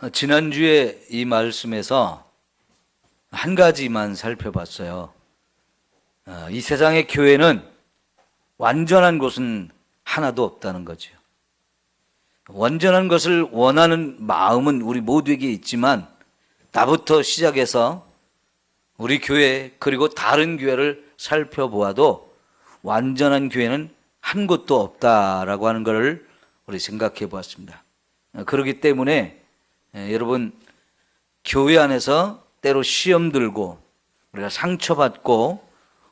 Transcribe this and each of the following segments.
지난주에 이 말씀에서 한 가지만 살펴봤어요. 이 세상의 교회는 완전한 곳은 하나도 없다는 거죠. 완전한 것을 원하는 마음은 우리 모두에게 있지만 나부터 시작해서 우리 교회 그리고 다른 교회를 살펴보아도 완전한 교회는 한 곳도 없다라고 하는 것을 우리 생각해 보았습니다. 그렇기 때문에 여러분, 교회 안에서 때로 시험 들고 우리가 상처받고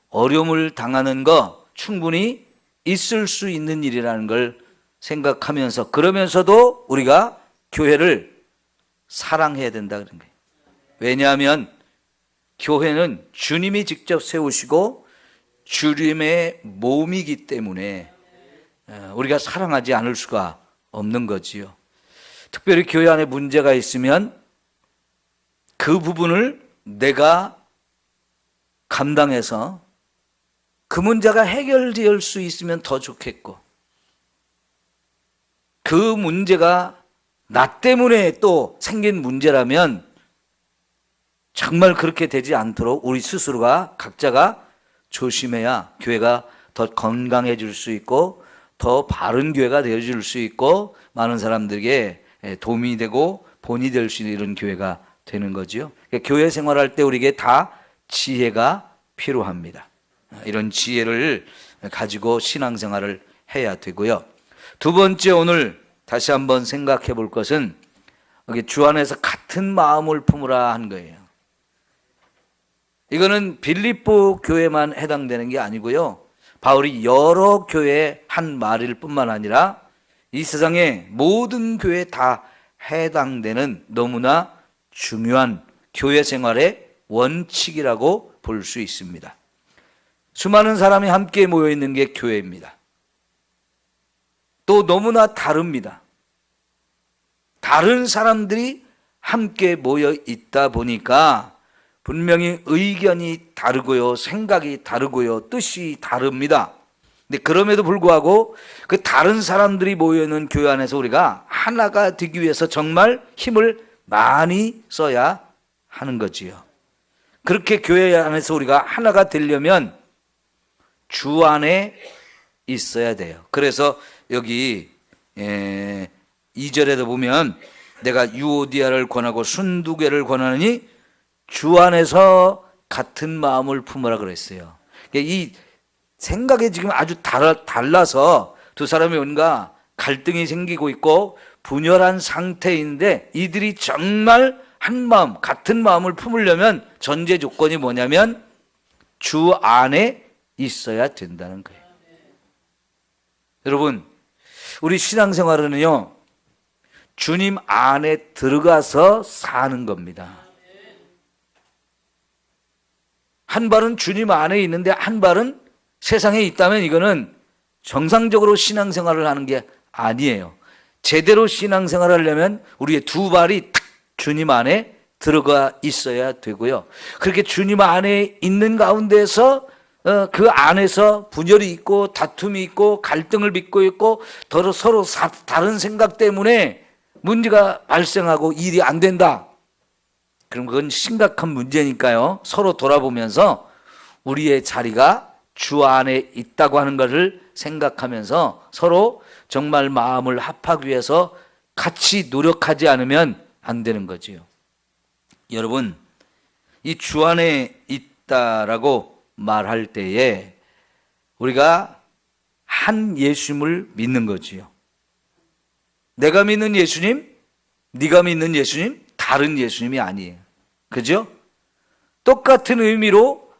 어려움을 당하는 거 충분히 있을 수 있는 일이라는 걸 생각하면서, 그러면서도 우리가 교회를 사랑해야 된다 그런 거예요. 왜냐하면 교회는 주님이 직접 세우시고 주님의 몸이기 때문에 우리가 사랑하지 않을 수가 없는 거지요. 특별히 교회 안에 문제가 있으면 그 부분을 내가 감당해서 그 문제가 해결될 수 있으면 더 좋겠고, 그 문제가 나 때문에 또 생긴 문제라면 정말 그렇게 되지 않도록 우리 스스로가 각자가 조심해야 교회가 더 건강해질 수 있고 더 바른 교회가 되어질 수 있고 많은 사람들에게 도움이 되고 본이 될 수 있는 이런 교회가 되는 거죠. 그러니까 교회 생활할 때 우리에게 다 지혜가 필요합니다. 이런 지혜를 가지고 신앙생활을 해야 되고요. 두 번째, 오늘 다시 한번 생각해 볼 것은 주 안에서 같은 마음을 품으라 한 거예요. 이거는 빌립보 교회만 해당되는 게 아니고요, 바울이 여러 교회에 한 말일 뿐만 아니라 이 세상의 모든 교회에 다 해당되는 너무나 중요한 교회 생활의 원칙이라고 볼 수 있습니다. 수많은 사람이 함께 모여 있는 게 교회입니다. 또 너무나 다릅니다. 다른 사람들이 함께 모여 있다 보니까 분명히 의견이 다르고요, 생각이 다르고요, 뜻이 다릅니다. 근데 그럼에도 불구하고 그 다른 사람들이 모여 있는 교회 안에서 우리가 하나가 되기 위해서 정말 힘을 많이 써야 하는 거지요. 그렇게 교회 안에서 우리가 하나가 되려면 주 안에 있어야 돼요. 그래서 여기 2절에도 보면 내가 유오디아를 권하고 순두개를 권하느니 주 안에서 같은 마음을 품으라 그랬어요. 이 생각이 지금 아주 달라서 두 사람이 뭔가 갈등이 생기고 있고 분열한 상태인데, 이들이 정말 한 마음, 같은 마음을 품으려면 전제 조건이 뭐냐면 주 안에 있어야 된다는 거예요. 여러분, 우리 신앙생활은요, 주님 안에 들어가서 사는 겁니다. 한 발은 주님 안에 있는데 한 발은 세상에 있다면 이거는 정상적으로 신앙생활을 하는 게 아니에요. 제대로 신앙생활을 하려면 우리의 두 발이 탁 주님 안에 들어가 있어야 되고요. 그렇게 주님 안에 있는 가운데서 그 안에서 분열이 있고 다툼이 있고 갈등을 빚고 있고 서로 다른 생각 때문에 문제가 발생하고 일이 안 된다. 그럼 그건 심각한 문제니까요. 서로 돌아보면서 우리의 자리가 주 안에 있다고 하는 것을 생각하면서 서로 정말 마음을 합하기 위해서 같이 노력하지 않으면 안 되는 거지요. 여러분, 이 주 안에 있다라고 말할 때에 우리가 한 예수님을 믿는 거지요. 내가 믿는 예수님, 네가 믿는 예수님, 다른 예수님이 아니에요. 그죠? 똑같은 의미로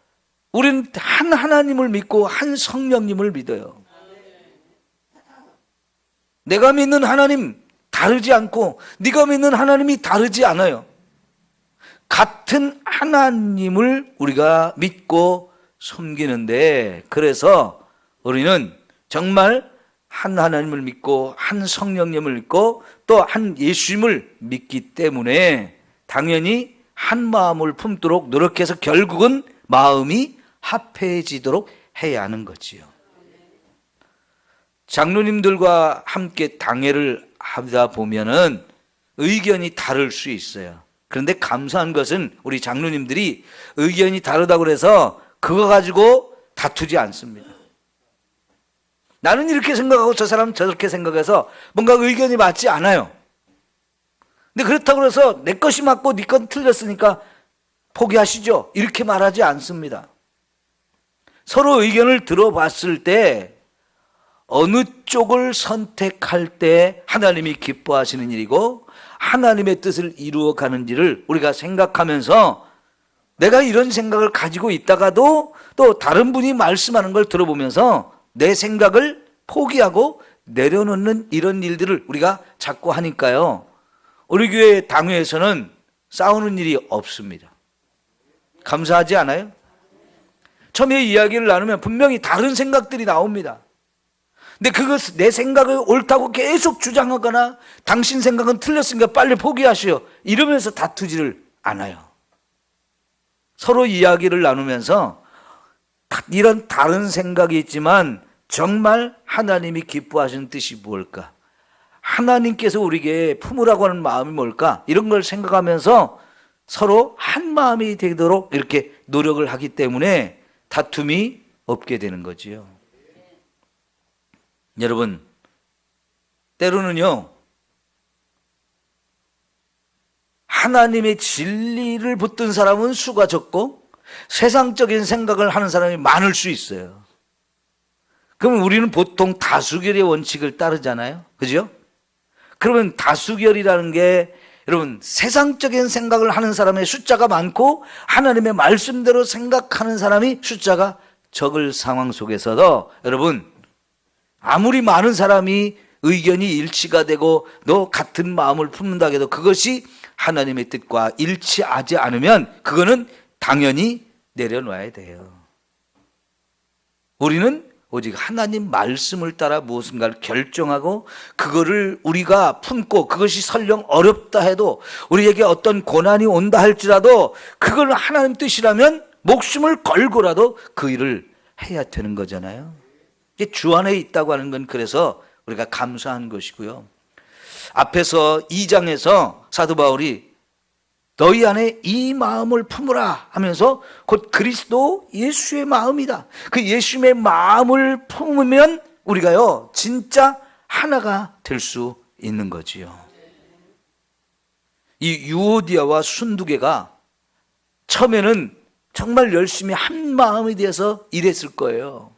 우리는 한 하나님을 믿고 한 성령님을 믿어요. 내가 믿는 하나님 다르지 않고 네가 믿는 하나님이 다르지 않아요. 같은 하나님을 우리가 믿고 섬기는데, 그래서 우리는 정말 한 하나님을 믿고 한 성령님을 믿고 또 한 예수님을 믿기 때문에 당연히 한 마음을 품도록 노력해서 결국은 마음이 합해지도록 해야 하는 거지요. 장로님들과 함께 당회를 하다 보면은 의견이 다를 수 있어요. 그런데 감사한 것은 우리 장로님들이 의견이 다르다고 해서 그거 가지고 다투지 않습니다. 나는 이렇게 생각하고 저 사람은 저렇게 생각해서 뭔가 의견이 맞지 않아요. 근데 그렇다고 해서 내 것이 맞고 네 건 틀렸으니까 포기하시죠, 이렇게 말하지 않습니다. 서로 의견을 들어봤을 때 어느 쪽을 선택할 때 하나님이 기뻐하시는 일이고 하나님의 뜻을 이루어 가는지를 우리가 생각하면서 내가 이런 생각을 가지고 있다가도 또 다른 분이 말씀하는 걸 들어보면서 내 생각을 포기하고 내려놓는 이런 일들을 우리가 자꾸 하니까요, 우리 교회 당회에서는 싸우는 일이 없습니다. 감사하지 않아요? 처음에 이야기를 나누면 분명히 다른 생각들이 나옵니다. 근데 그것 내 생각을 옳다고 계속 주장하거나 당신 생각은 틀렸으니까 빨리 포기하시오 이러면서 다투지를 않아요. 서로 이야기를 나누면서 이런 다른 생각이 있지만 정말 하나님이 기뻐하시는 뜻이 무엇일까? 하나님께서 우리에게 품으라고 하는 마음이 뭘까? 이런 걸 생각하면서 서로 한 마음이 되도록 이렇게 노력을 하기 때문에 다툼이 없게 되는 거지요. 여러분, 때로는요, 하나님의 진리를 붙든 사람은 수가 적고 세상적인 생각을 하는 사람이 많을 수 있어요. 그러면 우리는 보통 다수결의 원칙을 따르잖아요. 그죠? 그러면 다수결이라는 게 여러분 세상적인 생각을 하는 사람의 숫자가 많고 하나님의 말씀대로 생각하는 사람이 숫자가 적을 상황 속에서도 여러분 아무리 많은 사람이 의견이 일치가 되고 너 같은 마음을 품는다 해도 그것이 하나님의 뜻과 일치하지 않으면 그거는 당연히 내려놔야 돼요. 우리는 오직 하나님 말씀을 따라 무엇인가를 결정하고 그거를 우리가 품고 그것이 설령 어렵다 해도 우리에게 어떤 고난이 온다 할지라도 그걸 하나님 뜻이라면 목숨을 걸고라도 그 일을 해야 되는 거잖아요. 이게 주 안에 있다고 하는 건 그래서 우리가 감사한 것이고요. 앞에서 2장에서 사도 바울이 너희 안에 이 마음을 품으라 하면서 곧 그리스도 예수의 마음이다. 그 예수의 마음을 품으면 우리가요 진짜 하나가 될 수 있는 거지요. 이 유오디아와 순두개가 처음에는 정말 열심히 한 마음이 되어서 일했을 거예요.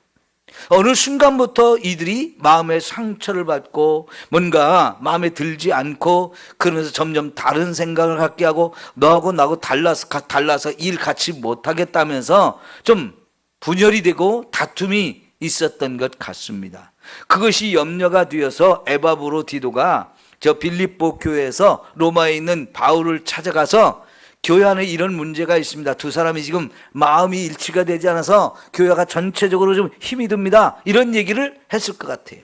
어느 순간부터 이들이 마음의 상처를 받고 뭔가 마음에 들지 않고 그러면서 점점 다른 생각을 갖게 하고 너하고 나하고 달라서 일 같이 못하겠다면서 좀 분열이 되고 다툼이 있었던 것 같습니다. 그것이 염려가 되어서 에바브로디도가 저 빌립보 교회에서 로마에 있는 바울을 찾아가서 교회 안에 이런 문제가 있습니다. 두 사람이 지금 마음이 일치가 되지 않아서 교회가 전체적으로 좀 힘이 듭니다. 이런 얘기를 했을 것 같아요.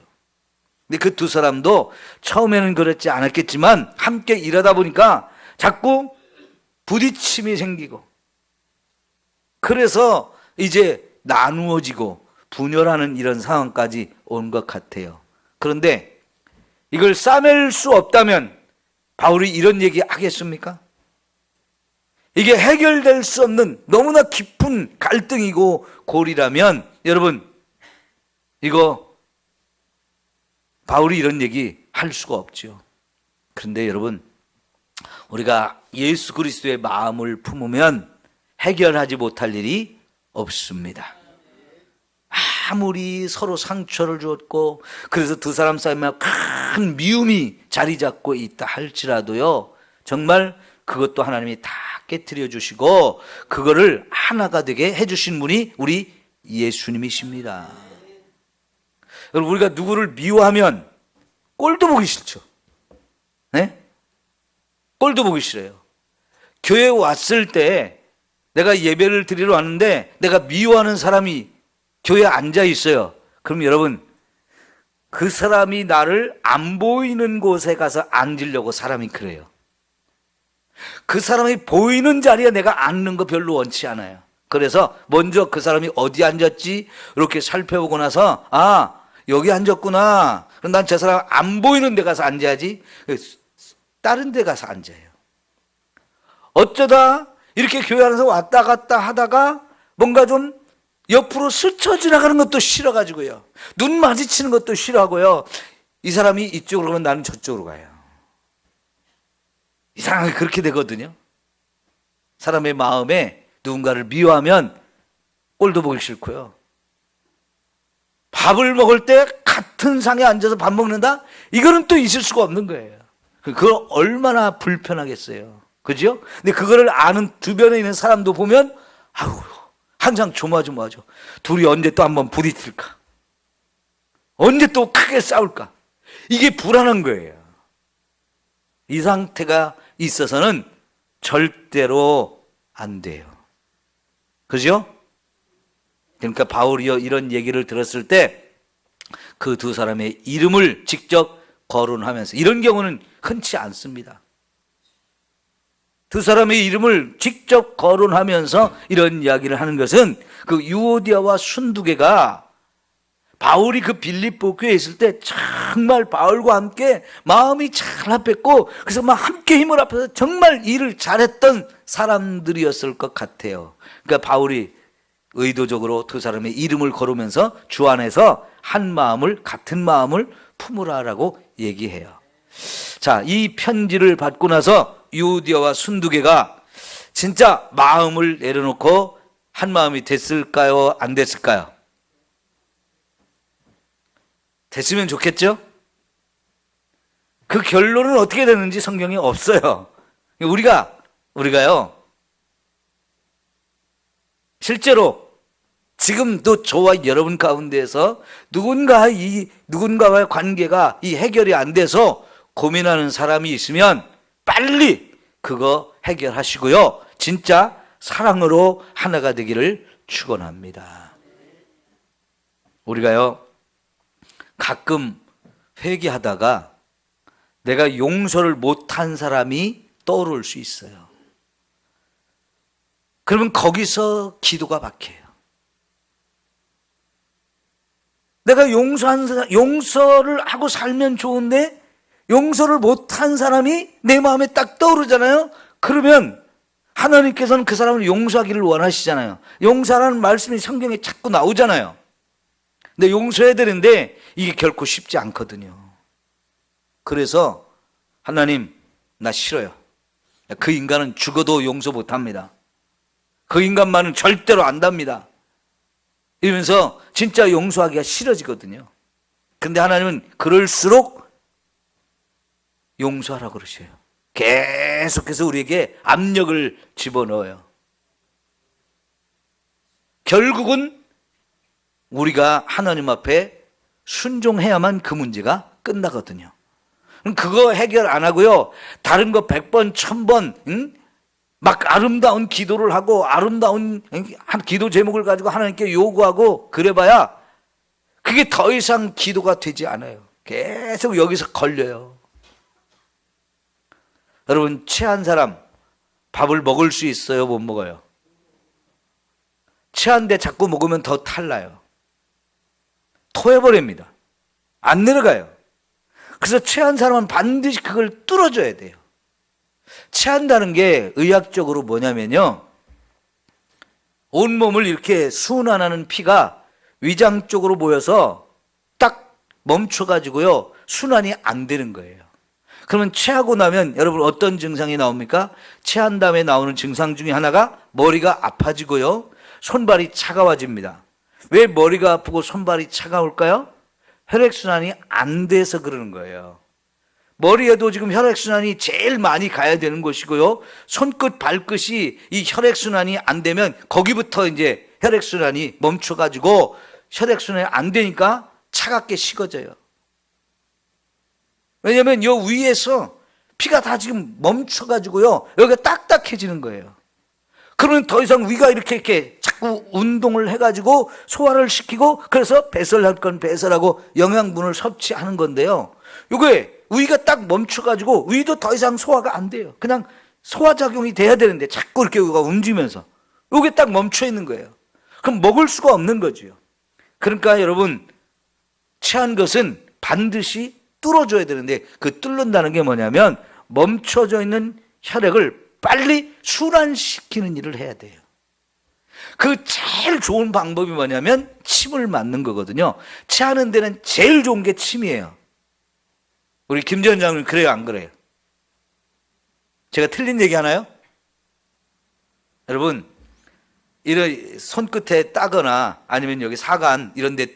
근데 그 두 사람도 처음에는 그렇지 않았겠지만 함께 일하다 보니까 자꾸 부딪힘이 생기고 그래서 이제 나누어지고 분열하는 이런 상황까지 온 것 같아요. 그런데 이걸 싸맬 수 없다면 바울이 이런 얘기 하겠습니까? 이게 해결될 수 없는 너무나 깊은 갈등이고 골이라면 여러분 이거 바울이 이런 얘기 할 수가 없죠. 그런데 여러분 우리가 예수 그리스도의 마음을 품으면 해결하지 못할 일이 없습니다. 아무리 서로 상처를 주었고 그래서 두 사람 사이에 큰 미움이 자리 잡고 있다 할지라도요 정말 그것도 하나님이 다 깨트려 주시고 그거를 하나가 되게 해주신 분이 우리 예수님이십니다. 여러분 우리가 누구를 미워하면 꼴도 보기 싫죠. 네? 꼴도 보기 싫어요. 교회에 왔을 때 내가 예배를 드리러 왔는데 내가 미워하는 사람이 교회에 앉아 있어요. 그럼 여러분 그 사람이 나를 안 보이는 곳에 가서 앉으려고 사람이 그래요. 그 사람이 보이는 자리에 내가 앉는 거 별로 원치 않아요. 그래서 먼저 그 사람이 어디 앉았지 이렇게 살펴보고 나서 여기 앉았구나. 그럼 난 저 사람 안 보이는 데 가서 앉아야지. 다른 데 가서 앉아요. 어쩌다 이렇게 교회 안에서 왔다 갔다 하다가 뭔가 좀 옆으로 스쳐 지나가는 것도 싫어가지고요. 눈 마주치는 것도 싫어하고요. 이 사람이 이쪽으로 가면 나는 저쪽으로 가요. 이상하게 그렇게 되거든요. 사람의 마음에 누군가를 미워하면 꼴도 보기 싫고요. 밥을 먹을 때 같은 상에 앉아서 밥 먹는다? 이거는 또 있을 수가 없는 거예요. 그걸 얼마나 불편하겠어요. 그죠? 근데 그거를 아는 주변에 있는 사람도 보면 아우 항상 조마조마하죠. 둘이 언제 또 한번 부딪힐까? 언제 또 크게 싸울까? 이게 불안한 거예요. 이 상태가 있어서는 절대로 안 돼요. 그죠? 그러니까 바울이요 이런 얘기를 들었을 때 그 두 사람의 이름을 직접 거론하면서, 이런 경우는 흔치 않습니다. 두 사람의 이름을 직접 거론하면서 이런 이야기를 하는 것은 그 유오디아와 순두개가 바울이 그 빌립보 교회에 있을 때 정말 바울과 함께 마음이 잘 합했고, 그래서 막 함께 힘을 합해서 정말 일을 잘했던 사람들이었을 것 같아요. 그러니까 바울이 의도적으로 두 사람의 이름을 거르면서 주 안에서 한 마음을, 같은 마음을 품으라라고 얘기해요. 자, 이 편지를 받고 나서 유오디아와 순두개가 진짜 마음을 내려놓고 한 마음이 됐을까요? 안 됐을까요? 됐으면 좋겠죠? 그 결론은 어떻게 되는지 성경에 없어요. 우리가요, 실제로 지금도 저와 여러분 가운데에서 누군가와의 관계가 이 해결이 안 돼서 고민하는 사람이 있으면 빨리 그거 해결하시고요. 진짜 사랑으로 하나가 되기를 축원합니다. 우리가요, 가끔 회개하다가 내가 용서를 못한 사람이 떠오를 수 있어요. 그러면 거기서 기도가 막혀요. 내가 용서를 하고 살면 좋은데 용서를 못한 사람이 내 마음에 딱 떠오르잖아요. 그러면 하나님께서는 그 사람을 용서하기를 원하시잖아요. 용서라는 말씀이 성경에 자꾸 나오잖아요. 근데 용서해야 되는데 이게 결코 쉽지 않거든요. 그래서 하나님, 나 싫어요. 그 인간은 죽어도 용서 못합니다. 그 인간만은 절대로 안 답니다. 이러면서 진짜 용서하기가 싫어지거든요. 근데 하나님은 그럴수록 용서하라고 그러셔요. 계속해서 우리에게 압력을 집어넣어요. 결국은 우리가 하나님 앞에 순종해야만 그 문제가 끝나거든요. 그거 해결 안 하고요, 다른 거 100번, 1000번 막 아름다운 기도를 하고 아름다운 기도 제목을 가지고 하나님께 요구하고 그래봐야 그게 더 이상 기도가 되지 않아요. 계속 여기서 걸려요. 여러분, 체한 사람 밥을 먹을 수 있어요? 못 먹어요? 체한데 자꾸 먹으면 더 탈나요. 토해버립니다. 안 내려가요. 그래서 체한 사람은 반드시 그걸 뚫어줘야 돼요. 체한다는 게 의학적으로 뭐냐면요, 온몸을 이렇게 순환하는 피가 위장 쪽으로 모여서 딱 멈춰가지고요, 순환이 안 되는 거예요. 그러면 체하고 나면 여러분 어떤 증상이 나옵니까? 체한 다음에 나오는 증상 중에 하나가 머리가 아파지고요, 손발이 차가워집니다. 왜 머리가 아프고 손발이 차가울까요? 혈액순환이 안 돼서 그러는 거예요. 머리에도 지금 혈액순환이 제일 많이 가야 되는 곳이고요, 손끝, 발끝이 이 혈액순환이 안 되면 거기부터 이제 혈액순환이 멈춰가지고 혈액순환이 안 되니까 차갑게 식어져요. 왜냐하면 요 위에서 피가 다 지금 멈춰가지고요, 여기가 딱딱해지는 거예요. 그러면 더 이상 위가 이렇게 자꾸 운동을 해가지고 소화를 시키고, 그래서 배설할 건 배설하고 영양분을 섭취하는 건데요, 요게 위가 딱 멈춰가지고 위도 더 이상 소화가 안 돼요. 그냥 소화작용이 돼야 되는데 자꾸 이렇게 위가 움직이면서 요게 딱 멈춰 있는 거예요. 그럼 먹을 수가 없는 거죠. 그러니까 여러분, 체한 것은 반드시 뚫어줘야 되는데 그 뚫는다는 게 뭐냐면 멈춰져 있는 혈액을 빨리 순환시키는 일을 해야 돼요. 그 제일 좋은 방법이 뭐냐면 침을 맞는 거거든요. 체하는 데는 제일 좋은 게 침이에요. 우리 김 전 장님 그래요, 안 그래요? 제가 틀린 얘기 하나요? 여러분, 이런 손끝에 따거나 아니면 여기 사간 이런 데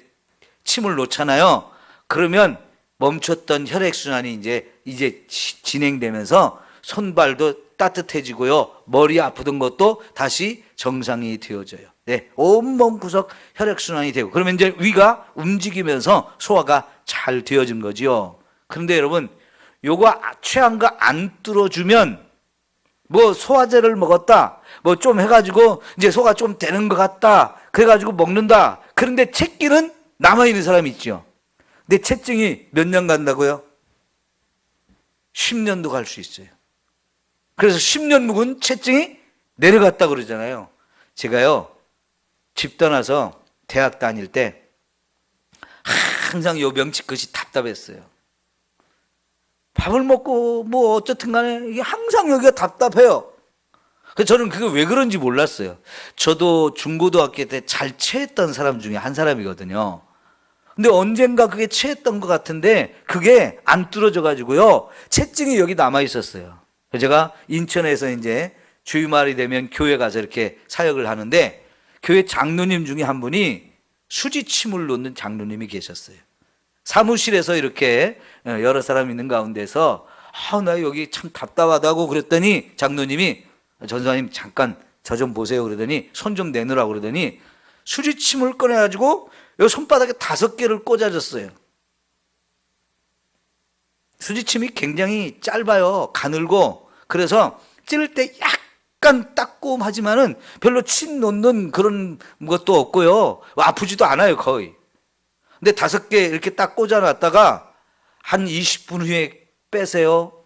침을 놓잖아요. 그러면 멈췄던 혈액순환이 이제 진행되면서 손발도 따뜻해지고요. 머리 아프던 것도 다시 정상이 되어져요. 네, 온몸 구석 혈액순환이 되고, 그러면 이제 위가 움직이면서 소화가 잘 되어진 거지요. 그런데 여러분, 요거 체한 거 안 뚫어주면 뭐 소화제를 먹었다, 뭐 좀 해가지고 이제 소화가 좀 되는 것 같다, 그래가지고 먹는다. 그런데 채기는 남아있는 사람이 있죠. 근데 채증이 몇 년 간다고요? 10년도 갈 수 있어요. 그래서 10년 묵은 채증이 내려갔다 그러잖아요. 제가요, 집 떠나서 대학 다닐 때 항상 요 명치끝이 답답했어요. 밥을 먹고 뭐 어쨌든 간에 이게 항상 여기가 답답해요. 그래서 저는 그게 왜 그런지 몰랐어요. 저도 중고등학교 때 잘 체했던 사람 중에 한 사람이거든요. 근데 언젠가 그게 체했던 것 같은데 그게 안 뚫어져 가지고요, 채증이 여기 남아 있었어요. 그래서 제가 인천에서 이제 주말이 되면 교회 가서 이렇게 사역을 하는데, 교회 장로님 중에 한 분이 수지침을 놓는 장로님이 계셨어요. 사무실에서 이렇게 여러 사람 있는 가운데서 나 여기 참 답답하다고 그랬더니 장로님이, 전사님 잠깐 저 좀 보세요 그러더니 손 좀 내놓으라고 그러더니 수지침을 꺼내가지고 여기 손바닥에 5개를 꽂아줬어요. 수지침이 굉장히 짧아요. 가늘고. 그래서 찌를 때 약간 따끔하지만은 별로 침 놓는 그런 것도 없고요. 아프지도 않아요, 거의. 근데 5개 이렇게 딱 꽂아놨다가 한 20분 후에 빼세요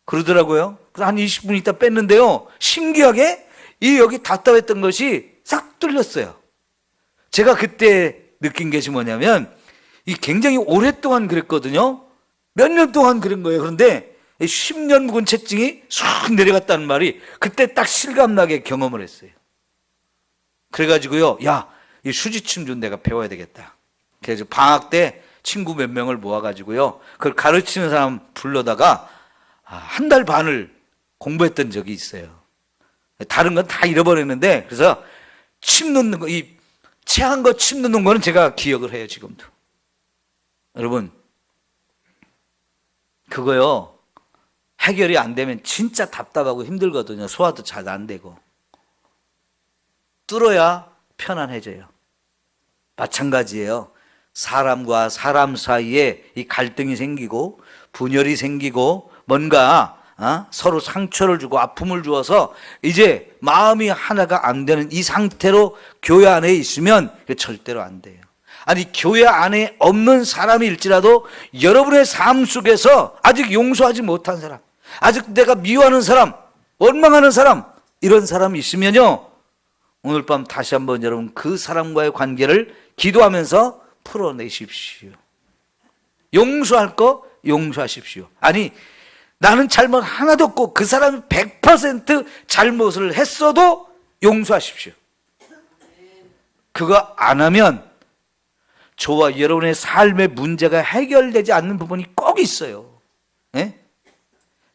그러더라고요. 한 20분 있다 뺐는데요, 신기하게 이 여기 답답했던 것이 싹 뚫렸어요. 제가 그때 느낀 것이 뭐냐면, 이 굉장히 오랫동안 그랬거든요. 몇 년 동안 그런 거예요. 그런데 10년 묵은 채증이 쑥 내려갔다는 말이 그때 딱 실감나게 경험을 했어요. 그래가지고요, 이 수지침 좀 내가 배워야 되겠다. 그래서 방학 때 친구 몇 명을 모아가지고요, 그걸 가르치는 사람 불러다가 한 달 반을 공부했던 적이 있어요. 다른 건 다 잃어버렸는데, 그래서 침 놓는 거, 이 체한 거 침 놓는 거는 제가 기억을 해요, 지금도. 여러분, 그거요, 해결이 안 되면 진짜 답답하고 힘들거든요. 소화도 잘 안 되고. 뚫어야 편안해져요. 마찬가지예요. 사람과 사람 사이에 이 갈등이 생기고 분열이 생기고 뭔가 서로 상처를 주고 아픔을 주어서 이제 마음이 하나가 안 되는 이 상태로 교회 안에 있으면 절대로 안 돼요. 아니, 교회 안에 없는 사람일지라도 여러분의 삶 속에서 아직 용서하지 못한 사람, 아직 내가 미워하는 사람, 원망하는 사람, 이런 사람이 있으면요, 오늘 밤 다시 한번 여러분 그 사람과의 관계를 기도하면서 풀어내십시오. 용서할 거 용서하십시오. 아니, 나는 잘못 하나도 없고 그 사람이 100% 잘못을 했어도 용서하십시오. 그거 안 하면 저와 여러분의 삶의 문제가 해결되지 않는 부분이 꼭 있어요. 네?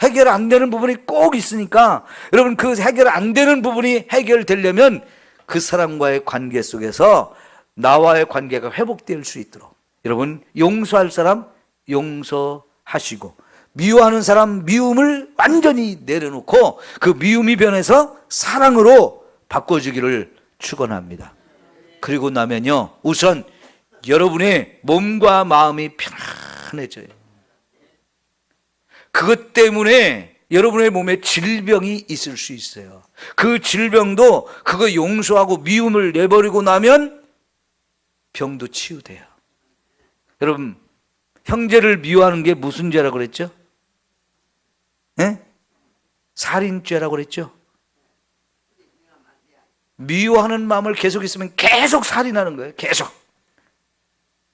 해결 안 되는 부분이 꼭 있으니까 여러분, 그 해결 안 되는 부분이 해결되려면 그 사람과의 관계 속에서 나와의 관계가 회복될 수 있도록 여러분, 용서할 사람 용서하시고, 미워하는 사람 미움을 완전히 내려놓고 그 미움이 변해서 사랑으로 바꿔주기를 축원합니다. 그리고 나면요, 우선 여러분의 몸과 마음이 편안해져요. 그것 때문에 여러분의 몸에 질병이 있을 수 있어요. 그 질병도 그거 용서하고 미움을 내버리고 나면 병도 치유돼요. 여러분, 형제를 미워하는 게 무슨 죄라고 그랬죠? 네? 살인죄라고 그랬죠? 미워하는 마음을 계속 있으면 계속 살인하는 거예요. 계속.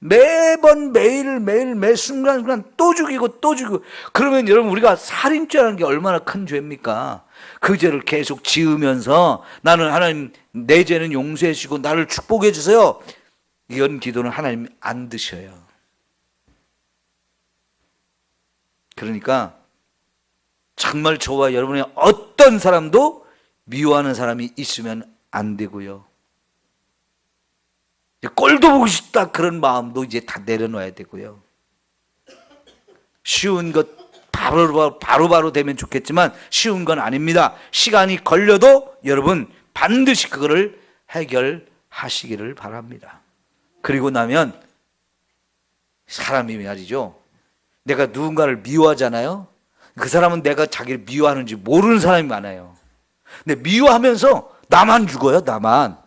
매번 매일 매 순간순간 또 죽이고 또 죽이고. 그러면 여러분, 우리가 살인죄라는 게 얼마나 큰 죄입니까? 그 죄를 계속 지으면서 나는 하나님 내 죄는 용서해 주시고 나를 축복해 주세요, 이런 기도는 하나님 안 드셔요. 그러니까 정말 저와 여러분의 어떤 사람도 미워하는 사람이 있으면 안 되고요. 꼴도 보고 싶다 그런 마음도 이제 다 내려놔야 되고요. 쉬운 것 바로바로 되면 좋겠지만 쉬운 건 아닙니다. 시간이 걸려도 여러분 반드시 그거를 해결하시기를 바랍니다. 그리고 나면 사람이 말이죠, 내가 누군가를 미워하잖아요. 그 사람은 내가 자기를 미워하는지 모르는 사람이 많아요. 근데 미워하면서 나만 죽어요. 나만.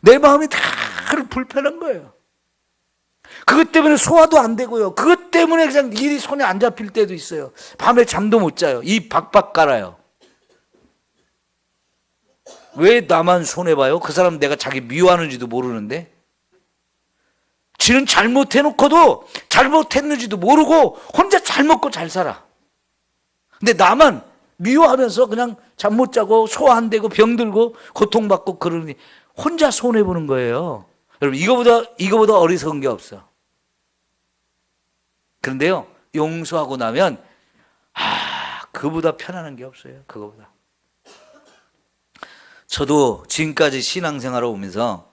내 마음이 다 불편한 거예요. 그것 때문에 소화도 안 되고요. 그것 때문에 그냥 일이 손에 안 잡힐 때도 있어요. 밤에 잠도 못 자요. 입 박박 깔아요. 왜 나만 손해봐요? 그 사람 내가 자기 미워하는지도 모르는데. 지는 잘못해놓고도 잘못했는지도 모르고 혼자 잘 먹고 잘 살아. 근데 나만 미워하면서 그냥 잠 못 자고 소화 안 되고 병들고 고통받고 그러니 혼자 손해보는 거예요. 여러분, 이거보다 어리석은 게 없어. 그런데요, 용서하고 나면 그보다 편안한 게 없어요. 그거보다. 저도 지금까지 신앙생활을 오면서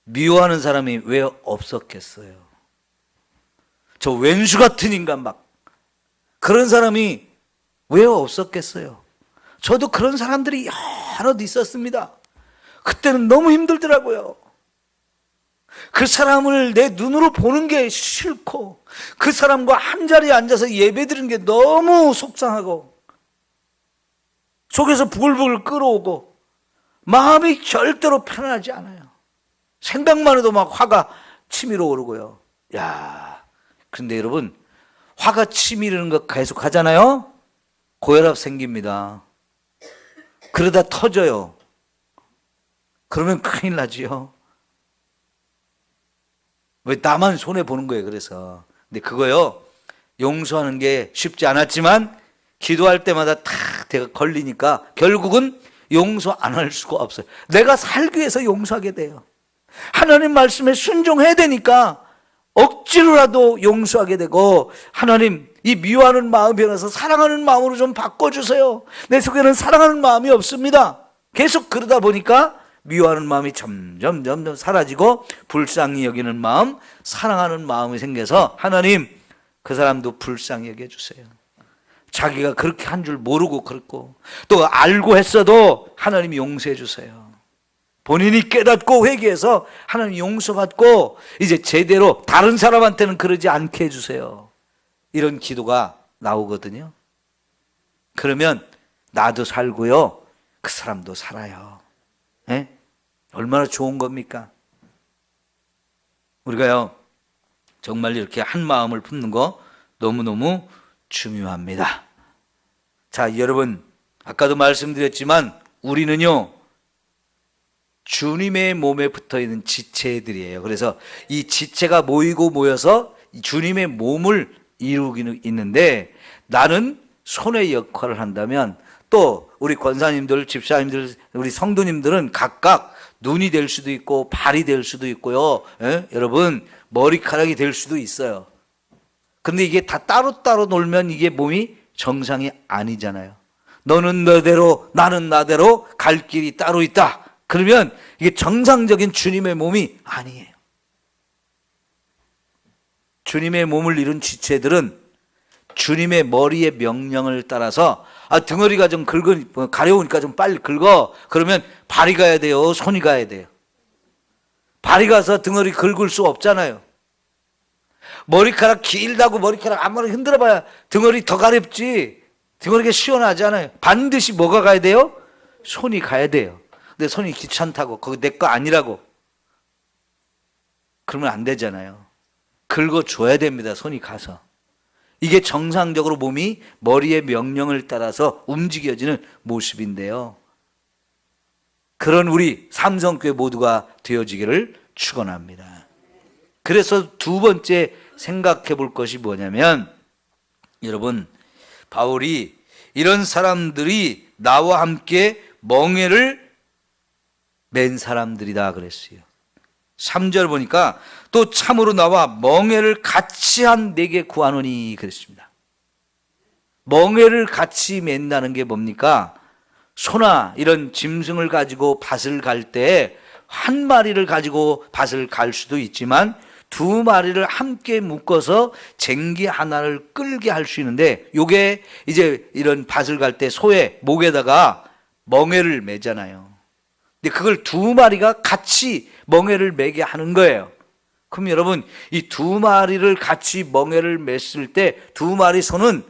미워하는 사람이 왜 없었겠어요? 저 왼수 같은 인간 막 그런 사람이 왜 없었겠어요? 저도 그런 사람들이 여러 있었습니다. 그때는 너무 힘들더라고요. 그 사람을 내 눈으로 보는 게 싫고 그 사람과 한자리에 앉아서 예배드리는 게 너무 속상하고 속에서 부글부글 끓어오고 마음이 절대로 편안하지 않아요. 생각만 해도 막 화가 치밀어 오르고요. 근데 여러분, 화가 치밀는 거 계속 하잖아요. 고혈압 생깁니다. 그러다 터져요. 그러면 큰일 나지요. 왜 나만 손해보는 거예요. 그래서. 근데 그거요, 용서하는 게 쉽지 않았지만 기도할 때마다 탁 내가 걸리니까 결국은 용서 안 할 수가 없어요. 내가 살기 위해서 용서하게 돼요. 하나님 말씀에 순종해야 되니까 억지로라도 용서하게 되고, 하나님 이 미워하는 마음 변해서 사랑하는 마음으로 좀 바꿔주세요. 내 속에는 사랑하는 마음이 없습니다. 계속 그러다 보니까 미워하는 마음이 점점 사라지고 불쌍히 여기는 마음, 사랑하는 마음이 생겨서 하나님 그 사람도 불쌍히 여겨주세요. 자기가 그렇게 한 줄 모르고 그렇고 또 알고 했어도 하나님이 용서해 주세요. 본인이 깨닫고 회개해서 하나님 용서받고 이제 제대로 다른 사람한테는 그러지 않게 해주세요. 이런 기도가 나오거든요. 그러면 나도 살고요, 그 사람도 살아요. 예? 얼마나 좋은 겁니까? 우리가요, 정말 이렇게 한 마음을 품는 거 너무너무 중요합니다. 자, 여러분, 아까도 말씀드렸지만 우리는요, 주님의 몸에 붙어 있는 지체들이에요. 그래서 이 지체가 모여서 주님의 몸을 이루기는 있는데, 나는 손의 역할을 한다면 또 우리 권사님들, 집사님들, 우리 성도님들은 각각 눈이 될 수도 있고 발이 될 수도 있고요. 여러분, 머리카락이 될 수도 있어요. 근데 이게 다 따로따로 놀면 이게 몸이 정상이 아니잖아요. 너는 너대로 나는 나대로 갈 길이 따로 있다. 그러면 이게 정상적인 주님의 몸이 아니에요. 주님의 몸을 이룬 지체들은 주님의 머리의 명령을 따라서 등어리가 좀 가려우니까 좀 빨리 긁어. 그러면 발이 가야 돼요? 손이 가야 돼요? 발이 가서 등어리 긁을 수 없잖아요. 머리카락 길다고 머리카락 아무리 흔들어봐야 등어리 더 가렵지 등어리가 시원하잖아요. 반드시 뭐가 가야 돼요? 손이 가야 돼요. 근데 손이 귀찮다고 그거 내 거 아니라고 그러면 안 되잖아요. 긁어줘야 됩니다. 손이 가서. 이게 정상적으로 몸이 머리의 명령을 따라서 움직여지는 모습인데요. 그런 우리 삼성교회 모두가 되어지기를 축원합니다. 그래서 두 번째 생각해 볼 것이 뭐냐면, 여러분, 바울이 이런 사람들이 나와 함께 멍에를 맨 사람들이다 그랬어요. 3절 보니까 또 참으로 나와 멍에를 같이 한 내게 구하노니 그랬습니다. 멍에를 같이 맨다는 게 뭡니까? 소나 이런 짐승을 가지고 밭을 갈 때 한 마리를 가지고 밭을 갈 수도 있지만 두 마리를 함께 묶어서 쟁기 하나를 끌게 할 수 있는데, 요게 이제 이런 밭을 갈 때 소의 목에다가 멍에를 매잖아요. 근데 그걸 두 마리가 같이 멍에를 매게 하는 거예요. 그럼 여러분, 이 두 마리를 같이 멍에를 맸을 때 두 마리 소는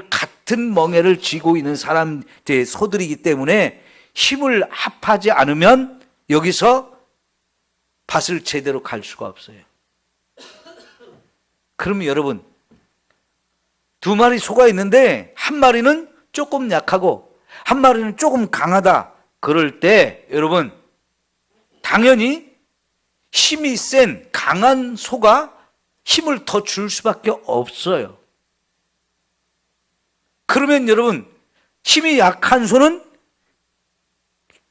같은 멍에를 쥐고 있는 사람들의 소들이기 때문에 힘을 합하지 않으면 여기서 밭을 제대로 갈 수가 없어요. 그러면 여러분, 두 마리 소가 있는데 한 마리는 조금 약하고 한 마리는 조금 강하다. 그럴 때 여러분, 당연히 힘이 센 강한 소가 힘을 더 줄 수밖에 없어요. 그러면 여러분, 힘이 약한 소는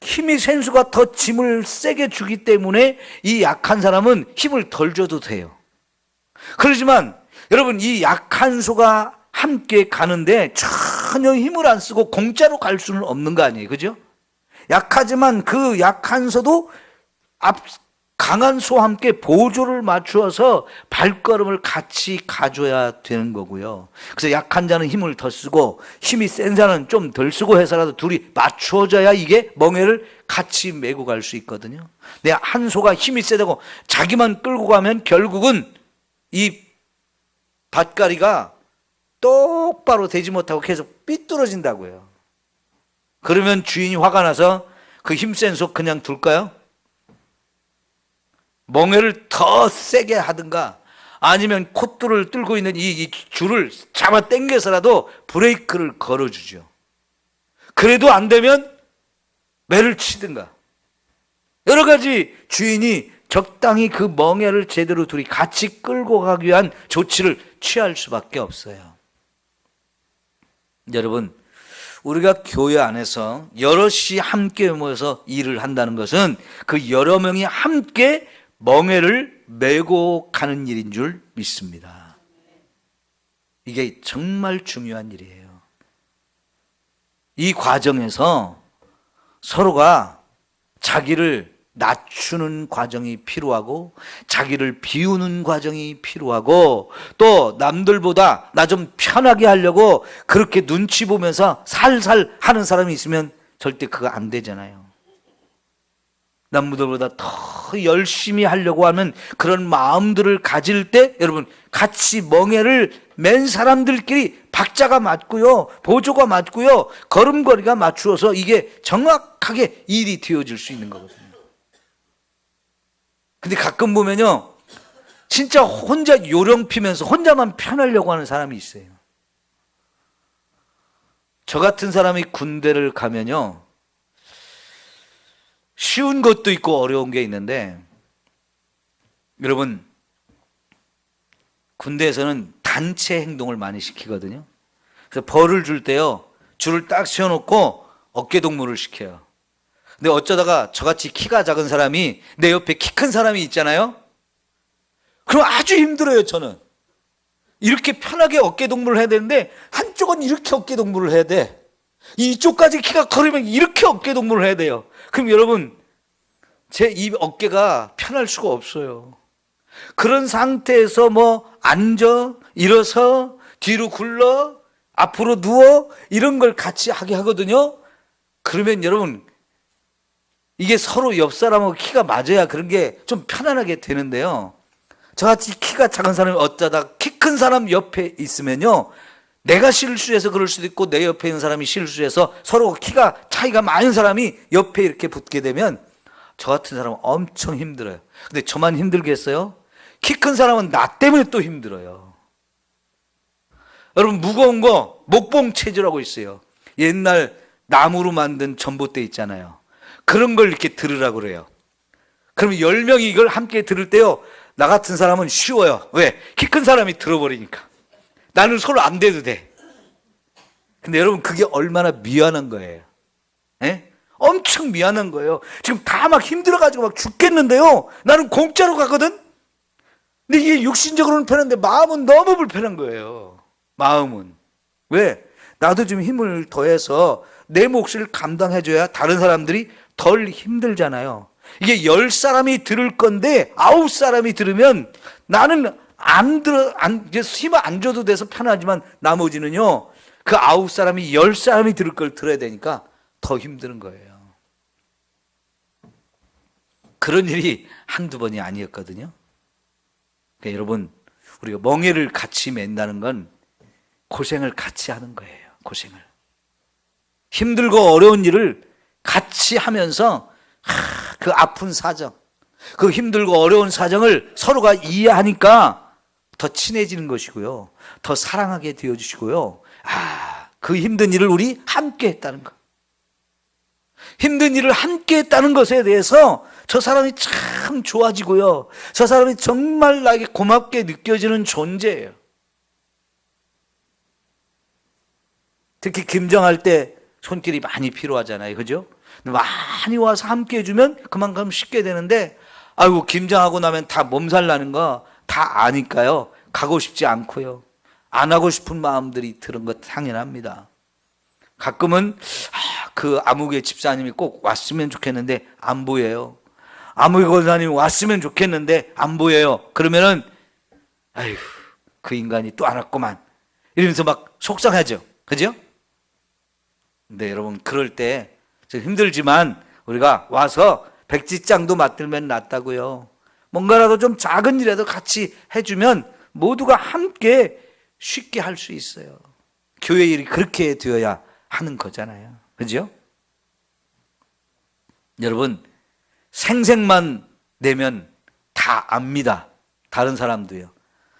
힘이 센 소가 더 짐을 세게 주기 때문에 이 약한 사람은 힘을 덜 줘도 돼요. 그렇지만 여러분, 이 약한 소가 함께 가는데 전혀 힘을 안 쓰고 공짜로 갈 수는 없는 거 아니에요, 그죠? 약하지만 그 약한 소도 강한 소와 함께 보조를 맞추어서 발걸음을 같이 가줘야 되는 거고요. 그래서 약한 자는 힘을 더 쓰고 힘이 센 자는 좀 덜 쓰고 해서라도 둘이 맞추어져야 이게 멍에를 같이 메고 갈 수 있거든요. 근데 한 소가 힘이 세다고 자기만 끌고 가면 결국은 이 밭가리가 똑바로 되지 못하고 계속 삐뚤어진다고요. 그러면 주인이 화가 나서 그 힘센 소 그냥 둘까요? 멍에를 더 세게 하든가 아니면 콧줄을 들고 있는 이 줄을 잡아 당겨서라도 브레이크를 걸어주죠. 그래도 안 되면 매를 치든가 여러 가지 주인이 적당히 그 멍에를 제대로 둘이 같이 끌고 가기 위한 조치를 취할 수밖에 없어요. 여러분, 우리가 교회 안에서 여럿이 함께 모여서 일을 한다는 것은 그 여러 명이 함께 멍에를 메고 가는 일인 줄 믿습니다. 이게 정말 중요한 일이에요. 이 과정에서 서로가 자기를 낮추는 과정이 필요하고 자기를 비우는 과정이 필요하고 또 남들보다 나 좀 편하게 하려고 그렇게 눈치 보면서 살살 하는 사람이 있으면 절대 그거 안 되잖아요. 남들보다 더 열심히 하려고 하는 그런 마음들을 가질 때 여러분, 같이 멍에를 맨 사람들끼리 박자가 맞고요, 보조가 맞고요, 걸음걸이가 맞추어서 이게 정확하게 일이 되어질 수 있는 거거든요. 근데 가끔 보면요, 진짜 혼자 요령 피면서 혼자만 편하려고 하는 사람이 있어요. 저 같은 사람이 군대를 가면요, 쉬운 것도 있고 어려운 게 있는데, 여러분, 군대에서는 단체 행동을 많이 시키거든요. 그래서 벌을 줄 때요, 줄을 딱 세워놓고 어깨 동무를 시켜요. 근데 어쩌다가 저같이 키가 작은 사람이 내 옆에 키 큰 사람이 있잖아요. 그럼 아주 힘들어요. 저는 이렇게 편하게 어깨 동무를 해야 되는데 한쪽은 이렇게 어깨 동무를 해야 돼. 이쪽까지 키가 커리면 이렇게 어깨 동무를 해야 돼요. 그럼 여러분, 제 이 어깨가 편할 수가 없어요. 그런 상태에서 뭐 앉아, 일어서, 뒤로 굴러, 앞으로 누워, 이런 걸 같이 하게 하거든요. 그러면 여러분, 이게 서로 옆 사람하고 키가 맞아야 그런 게 좀 편안하게 되는데요. 저같이 키가 작은 사람이 어쩌다 키 큰 사람 옆에 있으면요, 내가 실수해서 그럴 수도 있고 내 옆에 있는 사람이 실수해서 서로 키가 차이가 많은 사람이 옆에 이렇게 붙게 되면 저 같은 사람은 엄청 힘들어요. 근데 저만 힘들겠어요? 키 큰 사람은 나 때문에 또 힘들어요. 여러분, 무거운 거 목봉 체조라고 있어요. 옛날 나무로 만든 전봇대 있잖아요. 그런 걸 이렇게 들으라고 그래요. 그러면 10명이 이걸 함께 들을 때요, 나 같은 사람은 쉬워요. 왜? 키 큰 사람이 들어버리니까. 나는 손을 안 대도 돼. 근데 여러분, 그게 얼마나 미안한 거예요. 예? 엄청 미안한 거예요. 지금 다 막 힘들어가지고 막 죽겠는데요. 나는 공짜로 가거든? 근데 이게 육신적으로는 편한데 마음은 너무 불편한 거예요. 마음은. 왜? 나도 좀 힘을 더해서 내 몫을 감당해줘야 다른 사람들이 덜 힘들잖아요. 이게 10사람이 들을 건데 9사람이 들으면 나는 힘을 안 줘도 돼서 편하지만 나머지는요, 그 9사람이 10사람이 들을 걸 들어야 되니까 더 힘드는 거예요. 그런 일이 한두 번이 아니었거든요. 그러니까 여러분, 우리가 멍에를 같이 맨다는 건 고생을 같이 하는 거예요. 고생을. 힘들고 어려운 일을 같이 하면서 그 아픈 사정, 그 힘들고 어려운 사정을 서로가 이해하니까 더 친해지는 것이고요. 더 사랑하게 되어주시고요. 그 힘든 일을 우리 함께 했다는 것. 힘든 일을 함께 했다는 것에 대해서 저 사람이 참 좋아지고요. 저 사람이 정말 나에게 고맙게 느껴지는 존재예요. 특히 김장할 때 손길이 많이 필요하잖아요. 그죠? 많이 와서 함께 해주면 그만큼 쉽게 되는데, 아이고, 김장하고 나면 다 몸살 나는 거 다 아니까요. 가고 싶지 않고요. 안 하고 싶은 마음들이 드는 것 당연합니다. 가끔은 그 아무개 집사님이 꼭 왔으면 좋겠는데 안 보여요. 아무개 권사님이 왔으면 좋겠는데 안 보여요. 그러면은 아이고, 그 인간이 또 안 왔구만 이러면서 막 속상하죠. 그죠? 근데 여러분, 그럴 때 힘들지만 우리가 와서 백지장도 맞들면 낫다고요. 뭔가라도 좀 작은 일이라도 같이 해주면 모두가 함께 쉽게 할 수 있어요. 교회 일이 그렇게 되어야 하는 거잖아요. 그죠? 여러분, 생색만 내면 다 압니다. 다른 사람도요.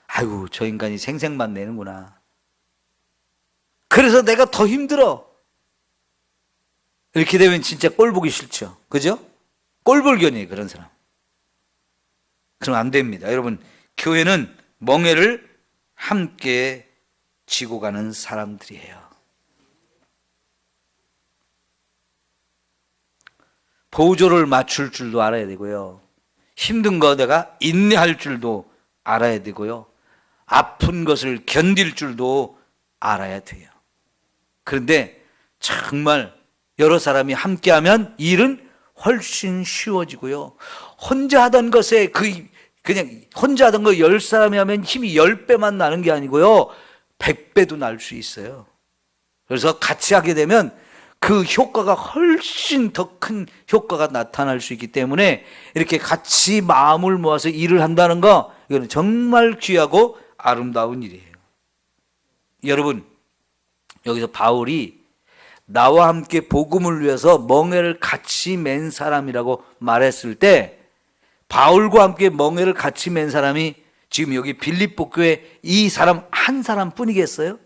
아이고, 저 인간이 생색만 내는구나. 그래서 내가 더 힘들어. 이렇게 되면 진짜 꼴 보기 싫죠. 그죠? 꼴불견이에요, 그런 사람. 그럼 안 됩니다. 여러분, 교회는 멍에를 함께 지고 가는 사람들이에요. 보조를 맞출 줄도 알아야 되고요. 힘든 거 내가 인내할 줄도 알아야 되고요. 아픈 것을 견딜 줄도 알아야 돼요. 그런데 정말 여러 사람이 함께하면 일은 훨씬 쉬워지고요. 혼자 하던 것에 그냥 혼자 하던 거 10사람이 하면 힘이 10배만 나는 게 아니고요. 100배도 날 수 있어요. 그래서 같이 하게 되면 그 효과가 훨씬 더 큰 효과가 나타날 수 있기 때문에 이렇게 같이 마음을 모아서 일을 한다는 거, 이거는 정말 귀하고 아름다운 일이에요. 여러분, 여기서 바울이 나와 함께 복음을 위해서 멍에를 같이 맨 사람이라고 말했을 때, 바울과 함께 멍에를 같이 맨 사람이 지금 여기 빌립보 교회 이 사람 한 사람뿐이겠어요?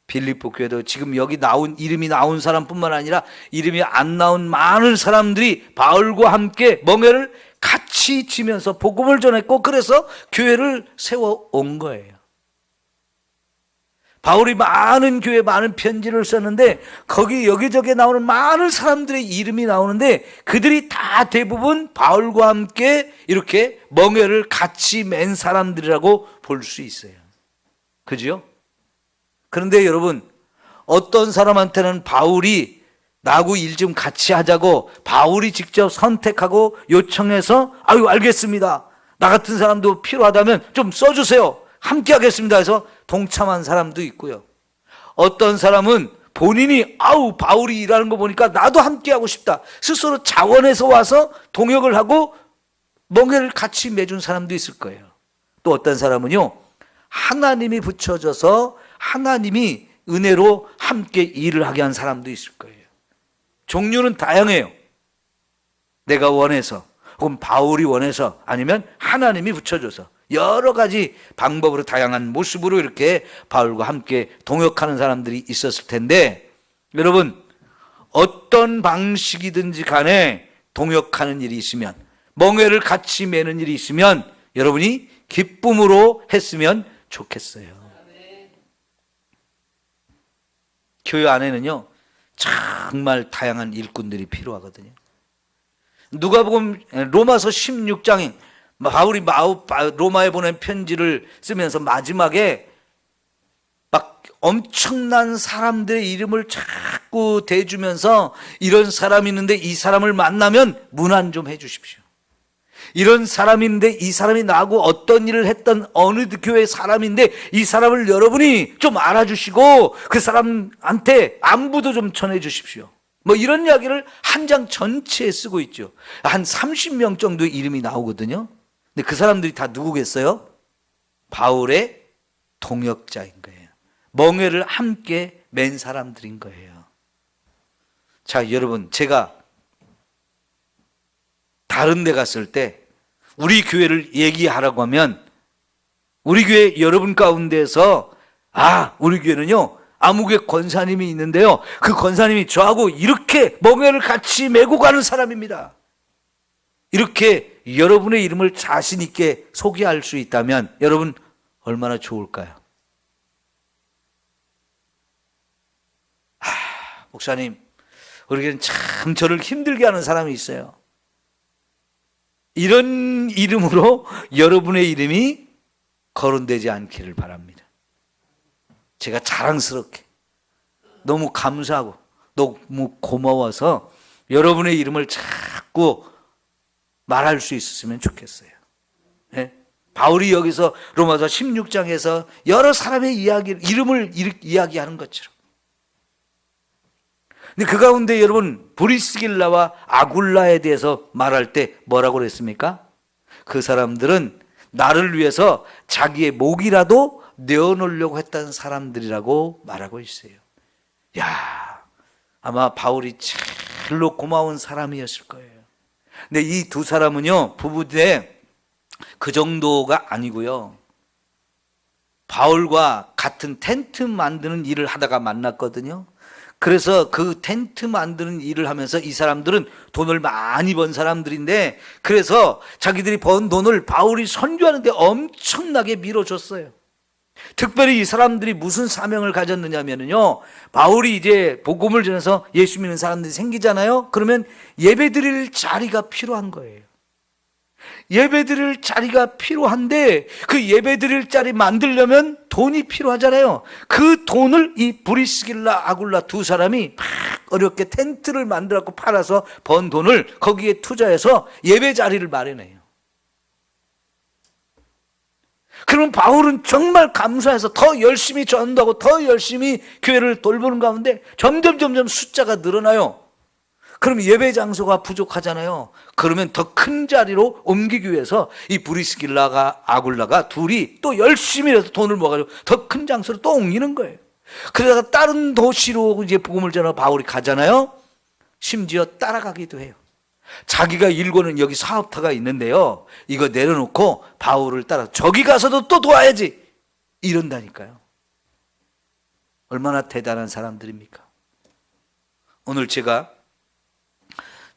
빌립보 교회도 지금 여기 이름이 나온 사람뿐만 아니라 이름이 안 나온 많은 사람들이 바울과 함께 멍에를 같이 지면서 복음을 전했고, 그래서 교회를 세워온 거예요. 바울이 많은 교회에 많은 편지를 썼는데 거기 여기저기 나오는 많은 사람들의 이름이 나오는데 그들이 다 대부분 바울과 함께 이렇게 멍에를 같이 맨 사람들이라고 볼 수 있어요. 그죠? 그런데 여러분, 어떤 사람한테는 바울이 나하고 일 좀 같이 하자고 바울이 직접 선택하고 요청해서 아유 알겠습니다, 나 같은 사람도 필요하다면 좀 써주세요, 함께 하겠습니다 해서 동참한 사람도 있고요. 어떤 사람은 본인이 바울이 일하는 거 보니까 나도 함께 하고 싶다, 스스로 자원해서 와서 동역을 하고 멍에를 같이 매준 사람도 있을 거예요. 또 어떤 사람은요, 하나님이 붙여줘서 하나님이 은혜로 함께 일을 하게 한 사람도 있을 거예요. 종류는 다양해요. 내가 원해서, 혹은 바울이 원해서, 아니면 하나님이 붙여줘서 여러 가지 방법으로 다양한 모습으로 이렇게 바울과 함께 동역하는 사람들이 있었을 텐데, 여러분, 어떤 방식이든지 간에 동역하는 일이 있으면, 멍에를 같이 매는 일이 있으면 여러분이 기쁨으로 했으면 좋겠어요. 교회 안에는요, 정말 다양한 일꾼들이 필요하거든요. 누가복음 로마서 16장에 바울이 로마에 보낸 편지를 쓰면서 마지막에 막 엄청난 사람들의 이름을 자꾸 대주면서 이런 사람이 있는데 이 사람을 만나면 문안 좀 해주십시오. 이런 사람이 있는데 이 사람이 나하고 어떤 일을 했던 어느 교회 사람인데 이 사람을 여러분이 좀 알아주시고 그 사람한테 안부도 좀 전해 주십시오. 뭐 이런 이야기를 한 장 전체에 쓰고 있죠. 한 30명 정도의 이름이 나오거든요. 근데 그 사람들이 다 누구겠어요? 바울의 동역자인 거예요. 멍에를 함께 맨 사람들인 거예요. 자, 여러분, 제가 다른 데 갔을 때 우리 교회를 얘기하라고 하면 우리 교회 여러분 가운데서 우리 교회는요 아무개 권사님이 있는데요, 그 권사님이 저하고 이렇게 멍에를 같이 메고 가는 사람입니다. 이렇게 여러분의 이름을 자신 있게 소개할 수 있다면 여러분 얼마나 좋을까요? 목사님, 우리 교회는 참 저를 힘들게 하는 사람이 있어요. 이런 이름으로 여러분의 이름이 거론되지 않기를 바랍니다. 제가 자랑스럽게 너무 감사하고 너무 고마워서 여러분의 이름을 자꾸 말할 수 있었으면 좋겠어요. 네? 바울이 여기서 로마서 16장에서 여러 사람의 이름을 이야기하는 것처럼. 근데 그 가운데 여러분 브리스길라와 아굴라에 대해서 말할 때 뭐라고 그랬습니까? 그 사람들은 나를 위해서 자기의 목이라도 내어놓으려고 했던 사람들이라고 말하고 있어요. 야, 아마 바울이 제일로 고마운 사람이었을 거예요. 근데 이 두 사람은요 부부인데 그 정도가 아니고요, 바울과 같은 텐트 만드는 일을 하다가 만났거든요. 그래서 그 텐트 만드는 일을 하면서 이 사람들은 돈을 많이 번 사람들인데, 그래서 자기들이 번 돈을 바울이 선교하는데 엄청나게 밀어줬어요. 특별히 이 사람들이 무슨 사명을 가졌느냐면요, 바울이 이제 복음을 전해서 예수 믿는 사람들이 생기잖아요. 그러면 예배 드릴 자리가 필요한 거예요. 예배 드릴 자리가 필요한데 그 예배 드릴 자리 만들려면 돈이 필요하잖아요. 그 돈을 이 브리스길라 아굴라 두 사람이 막 어렵게 텐트를 만들었고 팔아서 번 돈을 거기에 투자해서 예배 자리를 마련해요. 그럼 바울은 정말 감사해서 더 열심히 전도하고 더 열심히 교회를 돌보는 가운데 점점 숫자가 늘어나요. 그럼 예배 장소가 부족하잖아요. 그러면 더 큰 자리로 옮기기 위해서 이 브리스길라가 아굴라가 둘이 또 열심히 해서 돈을 모아가지고 더 큰 장소로 또 옮기는 거예요. 그러다가 다른 도시로 이제 복음을 전하러 바울이 가잖아요. 심지어 따라가기도 해요. 자기가 일고는 여기 사업터가 있는데요, 이거 내려놓고 바울을 따라 저기 가서도 또 도와야지 이런다니까요. 얼마나 대단한 사람들입니까? 오늘 제가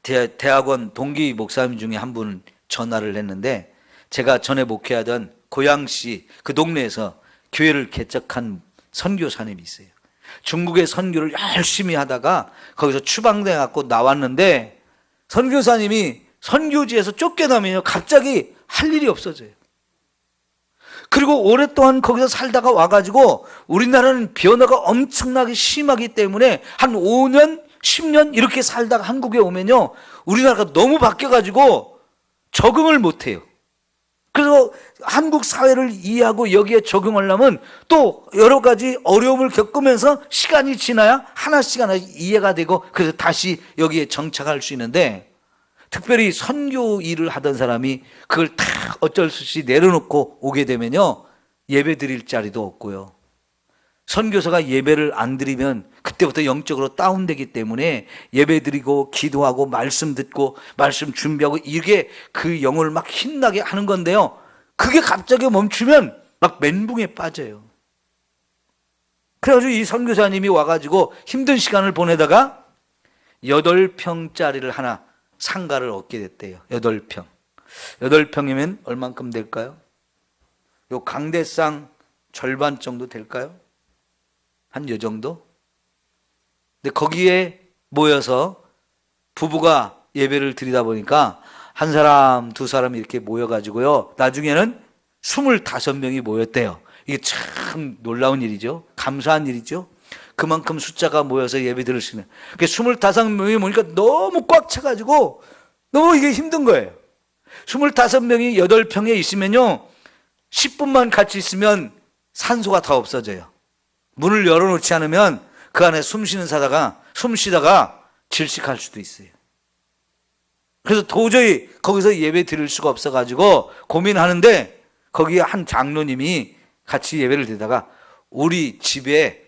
대학원 동기 목사님 중에 한 분 전화를 했는데, 제가 전에 목회하던 고양시 그 동네에서 교회를 개척한 선교사님이 있어요. 중국의 선교를 열심히 하다가 거기서 추방돼 갖고 나왔는데, 선교사님이 선교지에서 쫓겨나면요 갑자기 할 일이 없어져요. 그리고 오랫동안 거기서 살다가 와가지고 우리나라는 변화가 엄청나게 심하기 때문에 한 5년 10년 이렇게 살다가 한국에 오면요 우리나라가 너무 바뀌어가지고 적응을 못해요. 그래서 한국 사회를 이해하고 여기에 적응하려면 또 여러 가지 어려움을 겪으면서 시간이 지나야 하나씩 이해가 되고 그래서 다시 여기에 정착할 수 있는데, 특별히 선교 일을 하던 사람이 그걸 다 어쩔 수 없이 내려놓고 오게 되면요 예배 드릴 자리도 없고요, 선교사가 예배를 안 드리면 그때부터 영적으로 다운되기 때문에 예배 드리고 기도하고 말씀 듣고 말씀 준비하고 이게 그 영혼을 막 힘나게 하는 건데요, 그게 갑자기 멈추면 막 멘붕에 빠져요. 그래가지고 이 선교사님이 와가지고 힘든 시간을 보내다가 8평짜리를 하나 상가를 얻게 됐대요. 8평. 8평이면 얼만큼 될까요? 요 강대상 절반 정도 될까요? 한 요 정도? 근데 거기에 모여서 부부가 예배를 드리다 보니까 한 사람, 두 사람 이렇게 모여가지고요. 나중에는 25명이 모였대요. 이게 참 놀라운 일이죠. 감사한 일이죠. 그만큼 숫자가 모여서 예배 드릴 수 있는. 25명이 모니까 너무 꽉 차가지고 너무 이게 힘든 거예요. 25명이 8평에 있으면요. 10분만 같이 있으면 산소가 다 없어져요. 문을 열어놓지 않으면 그 안에 숨 쉬다가 질식할 수도 있어요. 그래서 도저히 거기서 예배 드릴 수가 없어가지고 고민하는데 거기에 한 장로님이 같이 예배를 드리다가 우리 집에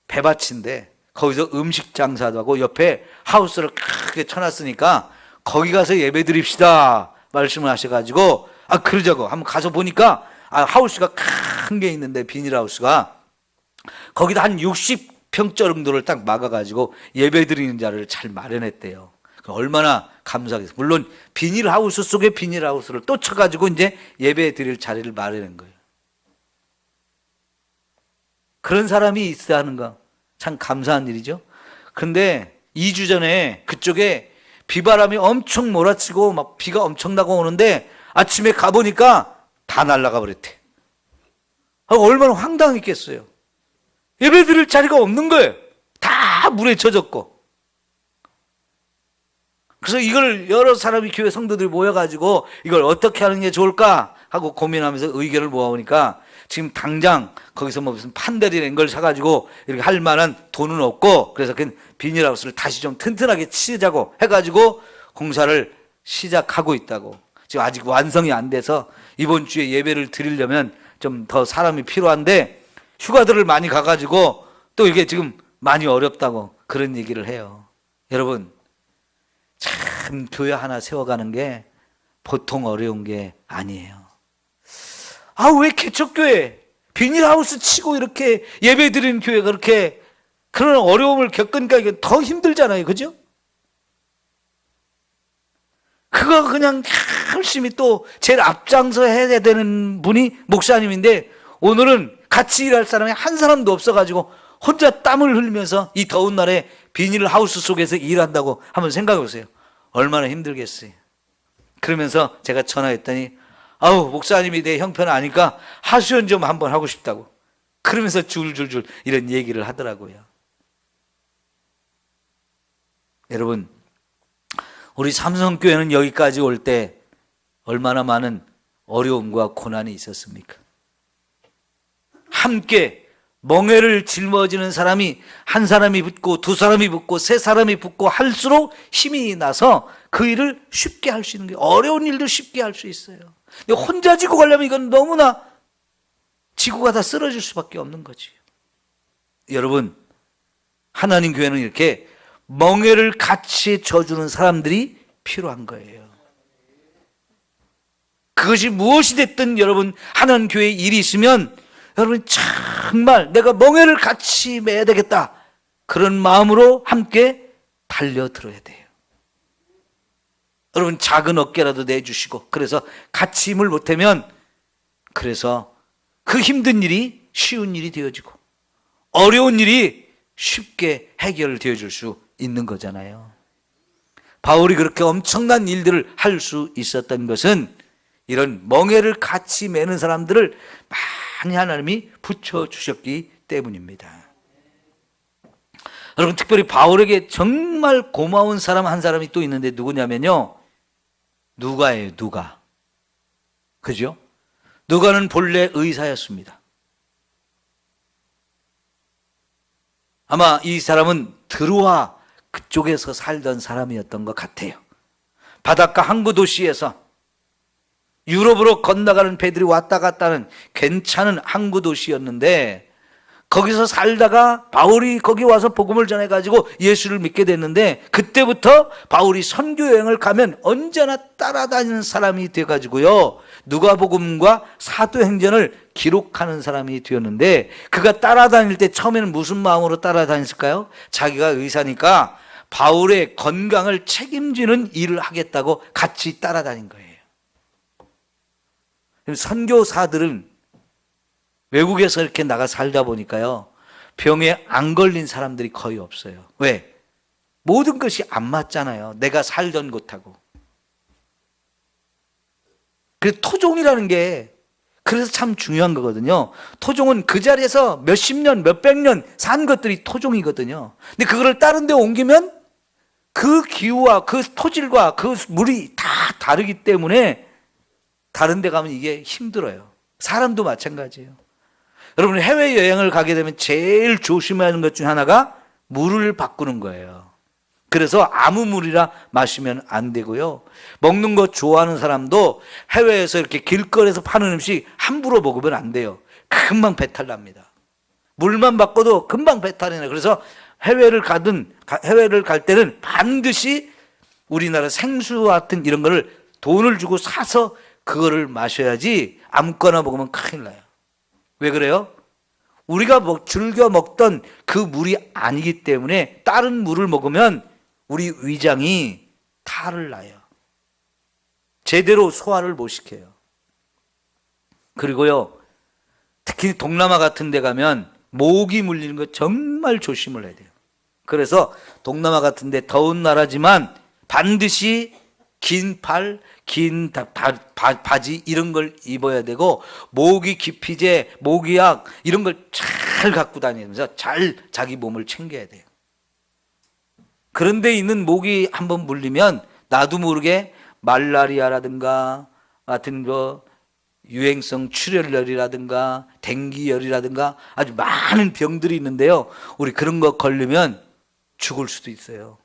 배밭인데 거기서 음식 장사도 하고 옆에 하우스를 크게 쳐놨으니까 거기 가서 예배 드립시다 말씀을 하셔가지고 그러자고 한번 가서 보니까 하우스가 큰 게 있는데 비닐하우스가 거기다 한 60평 정도를 딱 막아가지고 예배 드리는 자리를 잘 마련했대요. 얼마나 감사하겠어요. 물론 비닐하우스 속에 비닐하우스를 또 쳐가지고 이제 예배 드릴 자리를 마련한 거예요. 그런 사람이 있어야 하는 거 참 감사한 일이죠. 근데 2주 전에 그쪽에 비바람이 엄청 몰아치고 막 비가 엄청나고 오는데 아침에 가보니까 다 날아가 버렸대. 얼마나 황당했겠어요. 예배 드릴 자리가 없는 거예요. 다 물에 젖었고. 그래서 이걸 여러 사람이 교회 성도들이 모여가지고 이걸 어떻게 하는 게 좋을까 하고 고민하면서 의견을 모아오니까 지금 당장 거기서 무슨 판넬이 낸 걸 사가지고 이렇게 할 만한 돈은 없고 그래서 그 비닐하우스를 다시 좀 튼튼하게 치자고 해가지고 공사를 시작하고 있다고. 지금 아직 완성이 안 돼서 이번 주에 예배를 드리려면 좀 더 사람이 필요한데 휴가들을 많이 가가지고 또 이게 지금 많이 어렵다고 그런 얘기를 해요. 여러분 참 교회 하나 세워가는 게 보통 어려운 게 아니에요. 왜 개척교회 비닐하우스 치고 이렇게 예배 드리는 교회가 그렇게 그런 어려움을 겪으니까 이게 더 힘들잖아요. 그죠? 그거 그냥 열심히 또 제일 앞장서 해야 되는 분이 목사님인데 오늘은 같이 일할 사람이 한 사람도 없어가지고 혼자 땀을 흘리면서 이 더운 날에 비닐하우스 속에서 일한다고 한번 생각해 보세요. 얼마나 힘들겠어요. 그러면서 제가 전화했더니 목사님이 내 형편 아니까 하수연 좀 한번 하고 싶다고 그러면서 줄줄줄 이런 얘기를 하더라고요. 여러분 우리 삼성교회는 여기까지 올 때 얼마나 많은 어려움과 고난이 있었습니까? 함께 멍에를 짊어지는 사람이 한 사람이 붙고 두 사람이 붙고 세 사람이 붙고 할수록 힘이 나서 그 일을 쉽게 할 수 있는 게 어려운 일도 쉽게 할 수 있어요. 근데 혼자 지고 가려면 이건 너무나 지구가 다 쓰러질 수밖에 없는 거지. 여러분 하나님 교회는 이렇게 멍에를 같이 져주는 사람들이 필요한 거예요. 그것이 무엇이 됐든 여러분 하나님 교회에 일이 있으면 여러분 정말 내가 멍에를 같이 매야 되겠다 그런 마음으로 함께 달려들어야 돼요. 여러분 작은 어깨라도 내주시고 그래서 같이 힘을 보태면 그래서 그 힘든 일이 쉬운 일이 되어지고 어려운 일이 쉽게 해결되어 줄 수 있는 거잖아요. 바울이 그렇게 엄청난 일들을 할 수 있었던 것은 이런 멍에를 같이 매는 사람들을 많이 하나님이 붙여주셨기 때문입니다. 여러분 특별히 바울에게 정말 고마운 사람 한 사람이 또 있는데 누구냐면요. 누가예요. 누가. 그죠? 누가는 본래 의사였습니다. 아마 이 사람은 드로아 그쪽에서 살던 사람이었던 것 같아요. 바닷가 항구 도시에서 유럽으로 건너가는 배들이 왔다 갔다 하는 괜찮은 항구 도시였는데 거기서 살다가 바울이 거기 와서 복음을 전해가지고 예수를 믿게 됐는데 그때부터 바울이 선교 여행을 가면 언제나 따라다니는 사람이 돼가지고요. 누가복음과 사도행전을 기록하는 사람이 되었는데 그가 따라다닐 때 처음에는 무슨 마음으로 따라다녔을까요? 자기가 의사니까 바울의 건강을 책임지는 일을 하겠다고 같이 따라다닌 거예요. 선교사들은 외국에서 이렇게 나가 살다 보니까요, 병에 안 걸린 사람들이 거의 없어요. 왜? 모든 것이 안 맞잖아요. 내가 살던 곳하고. 그 토종이라는 게 그래서 참 중요한 거거든요. 토종은 그 자리에서 몇십 년, 몇백 년 산 것들이 토종이거든요. 근데 그거를 다른 데 옮기면 그 기후와 그 토질과 그 물이 다 다르기 때문에 다른 데 가면 이게 힘들어요. 사람도 마찬가지예요. 여러분, 해외여행을 가게 되면 제일 조심해야 하는 것 중 하나가 물을 바꾸는 거예요. 그래서 아무 물이나 마시면 안 되고요. 먹는 거 좋아하는 사람도 해외에서 이렇게 길거리에서 파는 음식 함부로 먹으면 안 돼요. 금방 배탈 납니다. 물만 바꿔도 금방 배탈이 나요. 그래서 해외를 갈 때는 반드시 우리나라 생수 같은 이런 거를 돈을 주고 사서 그거를 마셔야지 아무거나 먹으면 큰일 나요. 왜 그래요? 우리가 즐겨 먹던 그 물이 아니기 때문에 다른 물을 먹으면 우리 위장이 탈을 나요. 제대로 소화를 못 시켜요. 그리고요, 특히 동남아 같은 데 가면 모기 물리는 거 정말 조심을 해야 돼요. 그래서 동남아 같은 데 더운 나라지만 반드시 긴 팔, 긴 바지 이런 걸 입어야 되고, 모기 기피제, 모기약 이런 걸 잘 갖고 다니면서 잘 자기 몸을 챙겨야 돼요. 그런 데 있는 모기 한번 물리면 나도 모르게 말라리아라든가 같은 거, 유행성 출혈열이라든가 댕기열이라든가 아주 많은 병들이 있는데요, 우리 그런 거 걸리면 죽을 수도 있어요.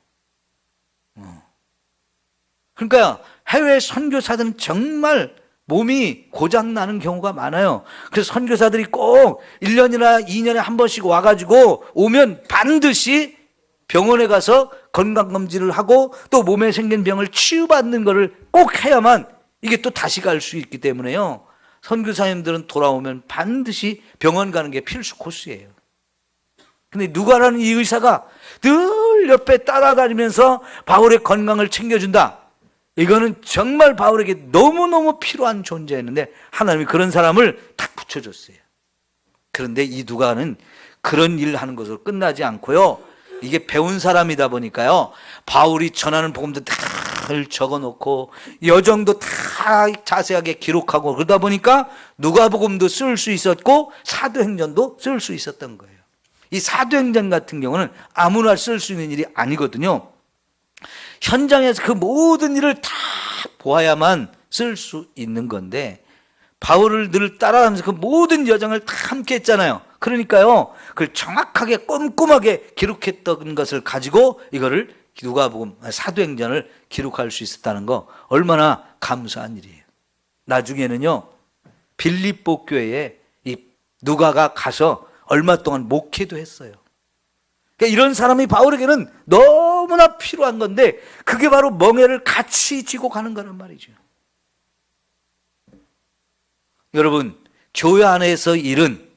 그러니까 해외 선교사들은 정말 몸이 고장나는 경우가 많아요. 그래서 선교사들이 꼭 1년이나 2년에 한 번씩 와가지고 오면 반드시 병원에 가서 건강검진을 하고 또 몸에 생긴 병을 치유받는 것을 꼭 해야만 이게 또 다시 갈 수 있기 때문에요, 선교사님들은 돌아오면 반드시 병원 가는 게 필수 코스예요. 근데 누가라는 이 의사가 늘 옆에 따라다니면서 바울의 건강을 챙겨준다. 이거는 정말 바울에게 너무너무 필요한 존재였는데 하나님이 그런 사람을 탁 붙여줬어요. 그런데 이 누가는 그런 일을 하는 것으로 끝나지 않고요, 이게 배운 사람이다 보니까요, 바울이 전하는 복음도 다 적어놓고 여정도 다 자세하게 기록하고 그러다 보니까 누가복음도 쓸 수 있었고 사도행전도 쓸 수 있었던 거예요. 이 사도행전 같은 경우는 아무나 쓸 수 있는 일이 아니거든요. 현장에서 그 모든 일을 다 보아야만 쓸 수 있는 건데, 바울을 늘 따라가면서 그 모든 여정을 다 함께 했잖아요. 그러니까요, 그걸 정확하게 꼼꼼하게 기록했던 것을 가지고 이거를 누가복음, 사도행전을 기록할 수 있었다는 거 얼마나 감사한 일이에요. 나중에는요, 빌립보 교회에 이 누가가 가서 얼마 동안 목회도 했어요. 그러니까 이런 사람이 바울에게는 너무나 필요한 건데 그게 바로 멍에를 같이 지고 가는 거란 말이죠. 여러분, 교회 안에서 일은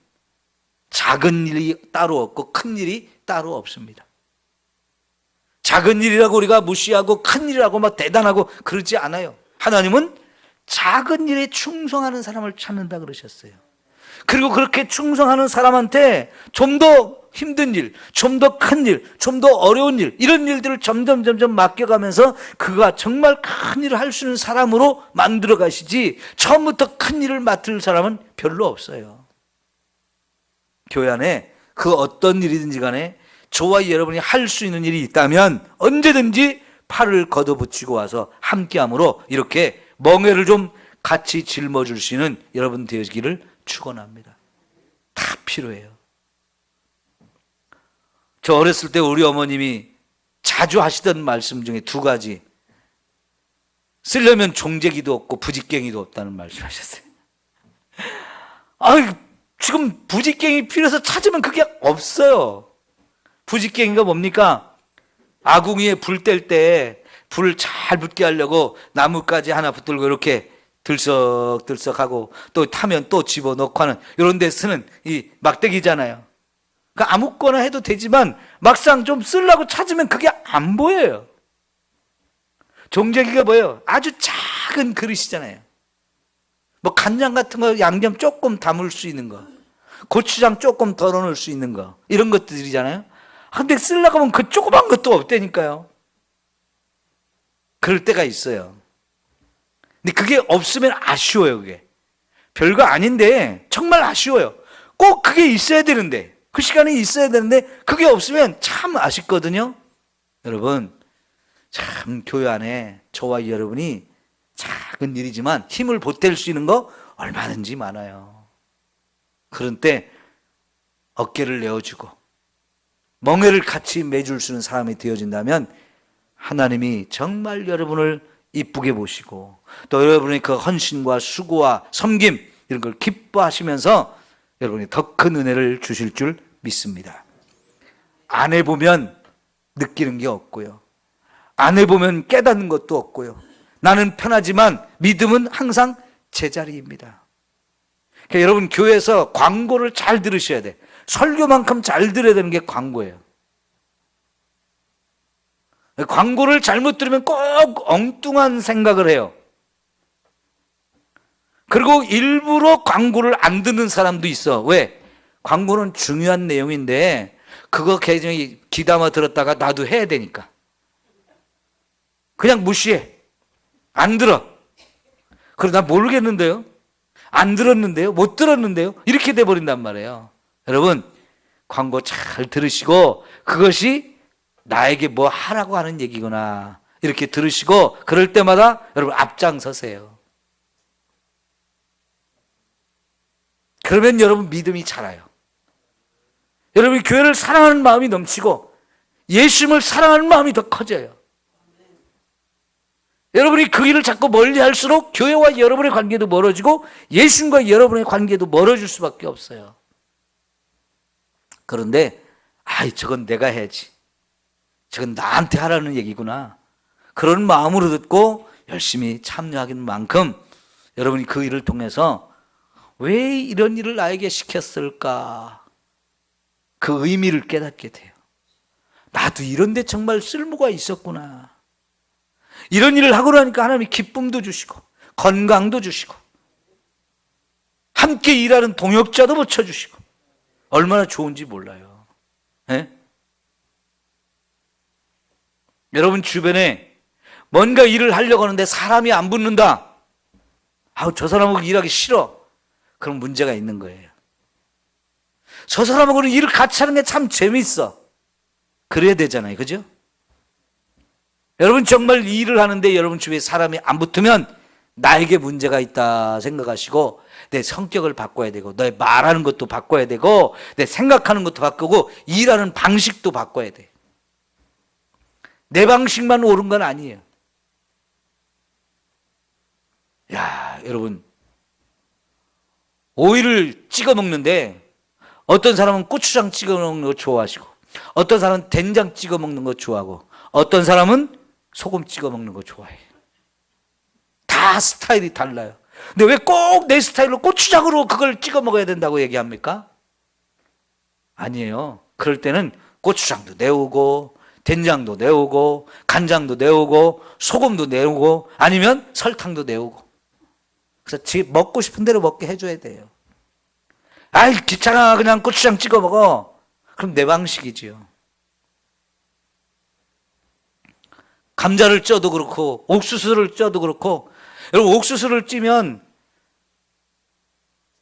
작은 일이 따로 없고 큰 일이 따로 없습니다. 작은 일이라고 우리가 무시하고 큰 일이라고 막 대단하고 그러지 않아요. 하나님은 작은 일에 충성하는 사람을 찾는다 그러셨어요. 그리고 그렇게 충성하는 사람한테 좀 더 힘든 일, 좀 더 큰 일, 좀 더 어려운 일, 이런 일들을 점점 맡겨가면서 그가 정말 큰 일을 할 수 있는 사람으로 만들어 가시지, 처음부터 큰 일을 맡을 사람은 별로 없어요. 교회 안에 그 어떤 일이든지 간에 저와 여러분이 할 수 있는 일이 있다면 언제든지 팔을 걷어붙이고 와서 함께함으로 이렇게 멍에를 좀 같이 짊어줄 수 있는 여러분 되시기를 축원합니다. 다 필요해요. 저 어렸을 때 우리 어머님이 자주 하시던 말씀 중에 두 가지, 쓰려면 종재기도 없고 부직갱이도 없다는 말씀하셨어요. 지금 부직갱이 필요해서 찾으면 그게 없어요. 부직갱이가 뭡니까? 아궁이에 불 뗄 때 불을 잘 붙게 하려고 나뭇가지 하나 붙들고 이렇게 들썩들썩하고 또 타면 또 집어넣고 하는 이런 데 쓰는 이 막대기잖아요. 그러니까 아무거나 해도 되지만 막상 좀 쓰려고 찾으면 그게 안 보여요. 종자기가 뭐예요? 아주 작은 그릇이잖아요. 뭐 간장 같은 거 양념 조금 담을 수 있는 거, 고추장 조금 덜어 넣을 수 있는 거, 이런 것들이잖아요. 근데 쓰려고 하면 그 조그만 것도 없다니까요. 그럴 때가 있어요. 근데 그게 없으면 아쉬워요. 그게 별거 아닌데 정말 아쉬워요. 꼭 그게 있어야 되는데, 그 시간에 있어야 되는데 그게 없으면 참 아쉽거든요. 여러분, 참 교회 안에 저와 여러분이 작은 일이지만 힘을 보탤 수 있는 거 얼마든지 많아요. 그런 때 어깨를 내어주고 멍에를 같이 매줄 수 있는 사람이 되어진다면 하나님이 정말 여러분을 이쁘게 보시고 또 여러분의 그 헌신과 수고와 섬김 이런 걸 기뻐하시면서 여러분이 더 큰 은혜를 주실 줄 믿습니다. 안 해보면 느끼는 게 없고요. 안 해보면 깨닫는 것도 없고요. 나는 편하지만 믿음은 항상 제자리입니다. 그러니까 여러분 교회에서 광고를 잘 들으셔야 돼. 설교만큼 잘 들어야 되는 게 광고예요. 광고를 잘못 들으면 꼭 엉뚱한 생각을 해요. 그리고 일부러 광고를 안 듣는 사람도 있어. 왜? 광고는 중요한 내용인데 그거 굉장히 귀담아 들었다가 나도 해야 되니까 그냥 무시해. 안 들어. 그러나 모르겠는데요, 안 들었는데요, 못 들었는데요, 이렇게 돼버린단 말이에요. 여러분, 광고 잘 들으시고 그것이 나에게 뭐 하라고 하는 얘기구나 이렇게 들으시고 그럴 때마다 여러분 앞장서세요. 그러면 여러분 믿음이 자라요. 여러분이 교회를 사랑하는 마음이 넘치고 예수님을 사랑하는 마음이 더 커져요. 여러분이 그 일을 자꾸 멀리 할수록 교회와 여러분의 관계도 멀어지고 예수님과 여러분의 관계도 멀어질 수밖에 없어요. 그런데 저건 내가 해야지, 저건 나한테 하라는 얘기구나, 그런 마음으로 듣고 열심히 참여하는 만큼 여러분이 그 일을 통해서 왜 이런 일을 나에게 시켰을까, 그 의미를 깨닫게 돼요. 나도 이런 데 정말 쓸모가 있었구나. 이런 일을 하고 나니까 하나님이 기쁨도 주시고 건강도 주시고 함께 일하는 동역자도 붙여주시고 얼마나 좋은지 몰라요. 네? 여러분 주변에 뭔가 일을 하려고 하는데 사람이 안 붙는다, 저 사람하고 일하기 싫어, 그럼 문제가 있는 거예요. 저 사람하고는 일을 같이 하는 게 참 재밌어, 그래야 되잖아요. 그죠? 여러분 정말 일을 하는데 여러분 주위에 사람이 안 붙으면 나에게 문제가 있다 생각하시고 내 성격을 바꿔야 되고 내 말하는 것도 바꿔야 되고 내 생각하는 것도 바꾸고 일하는 방식도 바꿔야 돼. 내 방식만 옳은 건 아니에요. 여러분 오이를 찍어 먹는데 어떤 사람은 고추장 찍어 먹는 거 좋아하시고 어떤 사람은 된장 찍어 먹는 거 좋아하고 어떤 사람은 소금 찍어 먹는 거 좋아해. 다 스타일이 달라요. 근데 왜 꼭 내 스타일로 고추장으로 그걸 찍어 먹어야 된다고 얘기합니까? 아니에요. 그럴 때는 고추장도 내오고 된장도 내오고 간장도 내오고 소금도 내오고 아니면 설탕도 내오고, 그래서 먹고 싶은 대로 먹게 해줘야 돼요. 귀찮아, 그냥 고추장 찍어 먹어. 그럼 내 방식이지요. 감자를 쪄도 그렇고 옥수수를 쪄도 그렇고, 여러분 옥수수를 찌면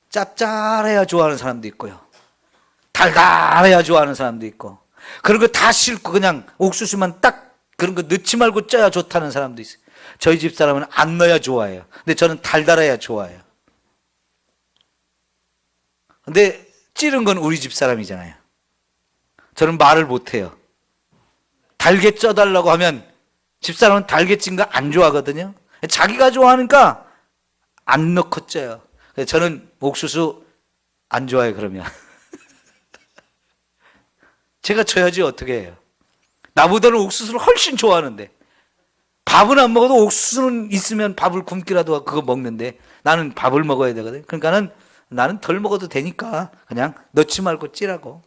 짭짤해야 좋아하는 사람도 있고요, 달달해야 좋아하는 사람도 있고, 그런 거 다 싫고 그냥 옥수수만 딱 그런 거 넣지 말고 쪄야 좋다는 사람도 있어요. 저희 집 사람은 안 넣어야 좋아해요. 근데 저는 달달해야 좋아해요. 근데 찌른 건 우리 집 사람이잖아요. 저는 말을 못해요. 달게 쪄달라고 하면 집사람은 달게 찐 거 안 좋아하거든요. 자기가 좋아하니까 안 넣고 쪄요. 저는 옥수수 안 좋아해요. 그러면 제가 져야지 어떻게 해요. 나보다는 옥수수를 훨씬 좋아하는데, 밥은 안 먹어도 옥수수는 있으면 밥을 굶기라도 하고 그거 먹는데 나는 밥을 먹어야 되거든요. 그러니까는 나는 덜 먹어도 되니까 그냥 넣지 말고 찌라고.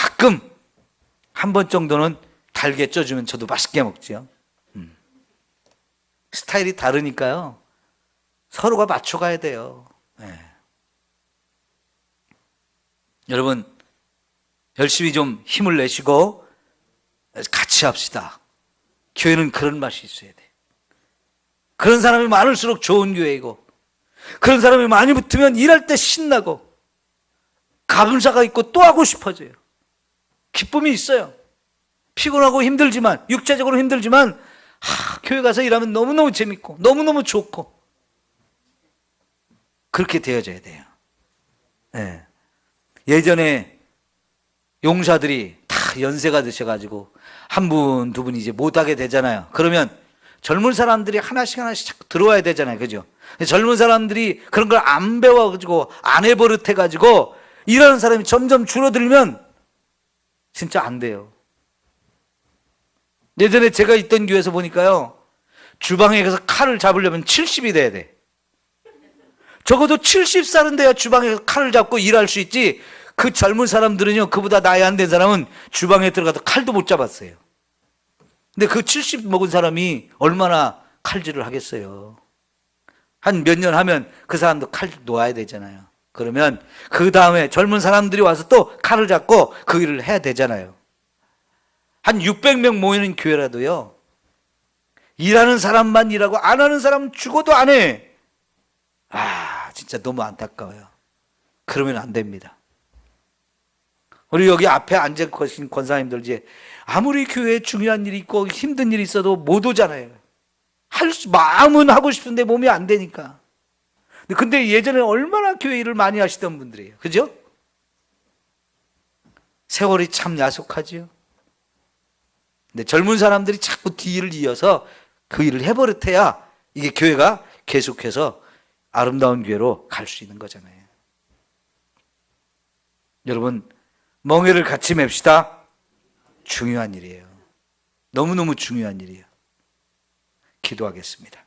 가끔 한 번 정도는 달게 쪄주면 저도 맛있게 먹지요. 스타일이 다르니까요. 서로가 맞춰가야 돼요. 네. 여러분, 열심히 좀 힘을 내시고 같이 합시다. 교회는 그런 맛이 있어야 돼. 그런 사람이 많을수록 좋은 교회이고, 그런 사람이 많이 붙으면 일할 때 신나고, 감사가 있고 또 하고 싶어져요. 기쁨이 있어요. 피곤하고 힘들지만, 육체적으로 힘들지만, 교회 가서 일하면 너무너무 재밌고, 너무너무 좋고, 그렇게 되어져야 돼요. 네. 예전에 용사들이 다 연세가 드셔가지고, 한 분, 두 분이 이제 못하게 되잖아요. 그러면 젊은 사람들이 하나씩 자꾸 들어와야 되잖아요. 그죠? 젊은 사람들이 그런 걸 안 배워가지고, 안 해버릇해가지고, 일하는 사람이 점점 줄어들면, 진짜 안 돼요. 예전에 제가 있던 교회에서 보니까요, 주방에 가서 칼을 잡으려면 70이 돼야 돼. 적어도 70살은 돼야 주방에 칼을 잡고 일할 수 있지. 그 젊은 사람들은요, 그보다 나이 안 된 사람은 주방에 들어가도 칼도 못 잡았어요. 근데 그 70 먹은 사람이 얼마나 칼질을 하겠어요. 한 몇 년 하면 그 사람도 칼 놓아야 되잖아요. 그러면 그 다음에 젊은 사람들이 와서 또 칼을 잡고 그 일을 해야 되잖아요. 한 600명 모이는 교회라도요, 일하는 사람만 일하고 안 하는 사람 죽어도 안 해. 진짜 너무 안타까워요. 그러면 안 됩니다. 우리 여기 앞에 앉아 계신 권사님들, 이제 아무리 교회에 중요한 일이 있고 힘든 일이 있어도 못 오잖아요. 마음은 하고 싶은데 몸이 안 되니까. 근데 예전에 얼마나 교회 일을 많이 하시던 분들이에요. 그죠? 세월이 참 야속하지요. 근데 젊은 사람들이 자꾸 뒤를 이어서 그 일을 해버릇해야 이게 교회가 계속해서 아름다운 교회로 갈 수 있는 거잖아요. 여러분, 멍에를 같이 맵시다. 중요한 일이에요. 너무너무 중요한 일이에요. 기도하겠습니다.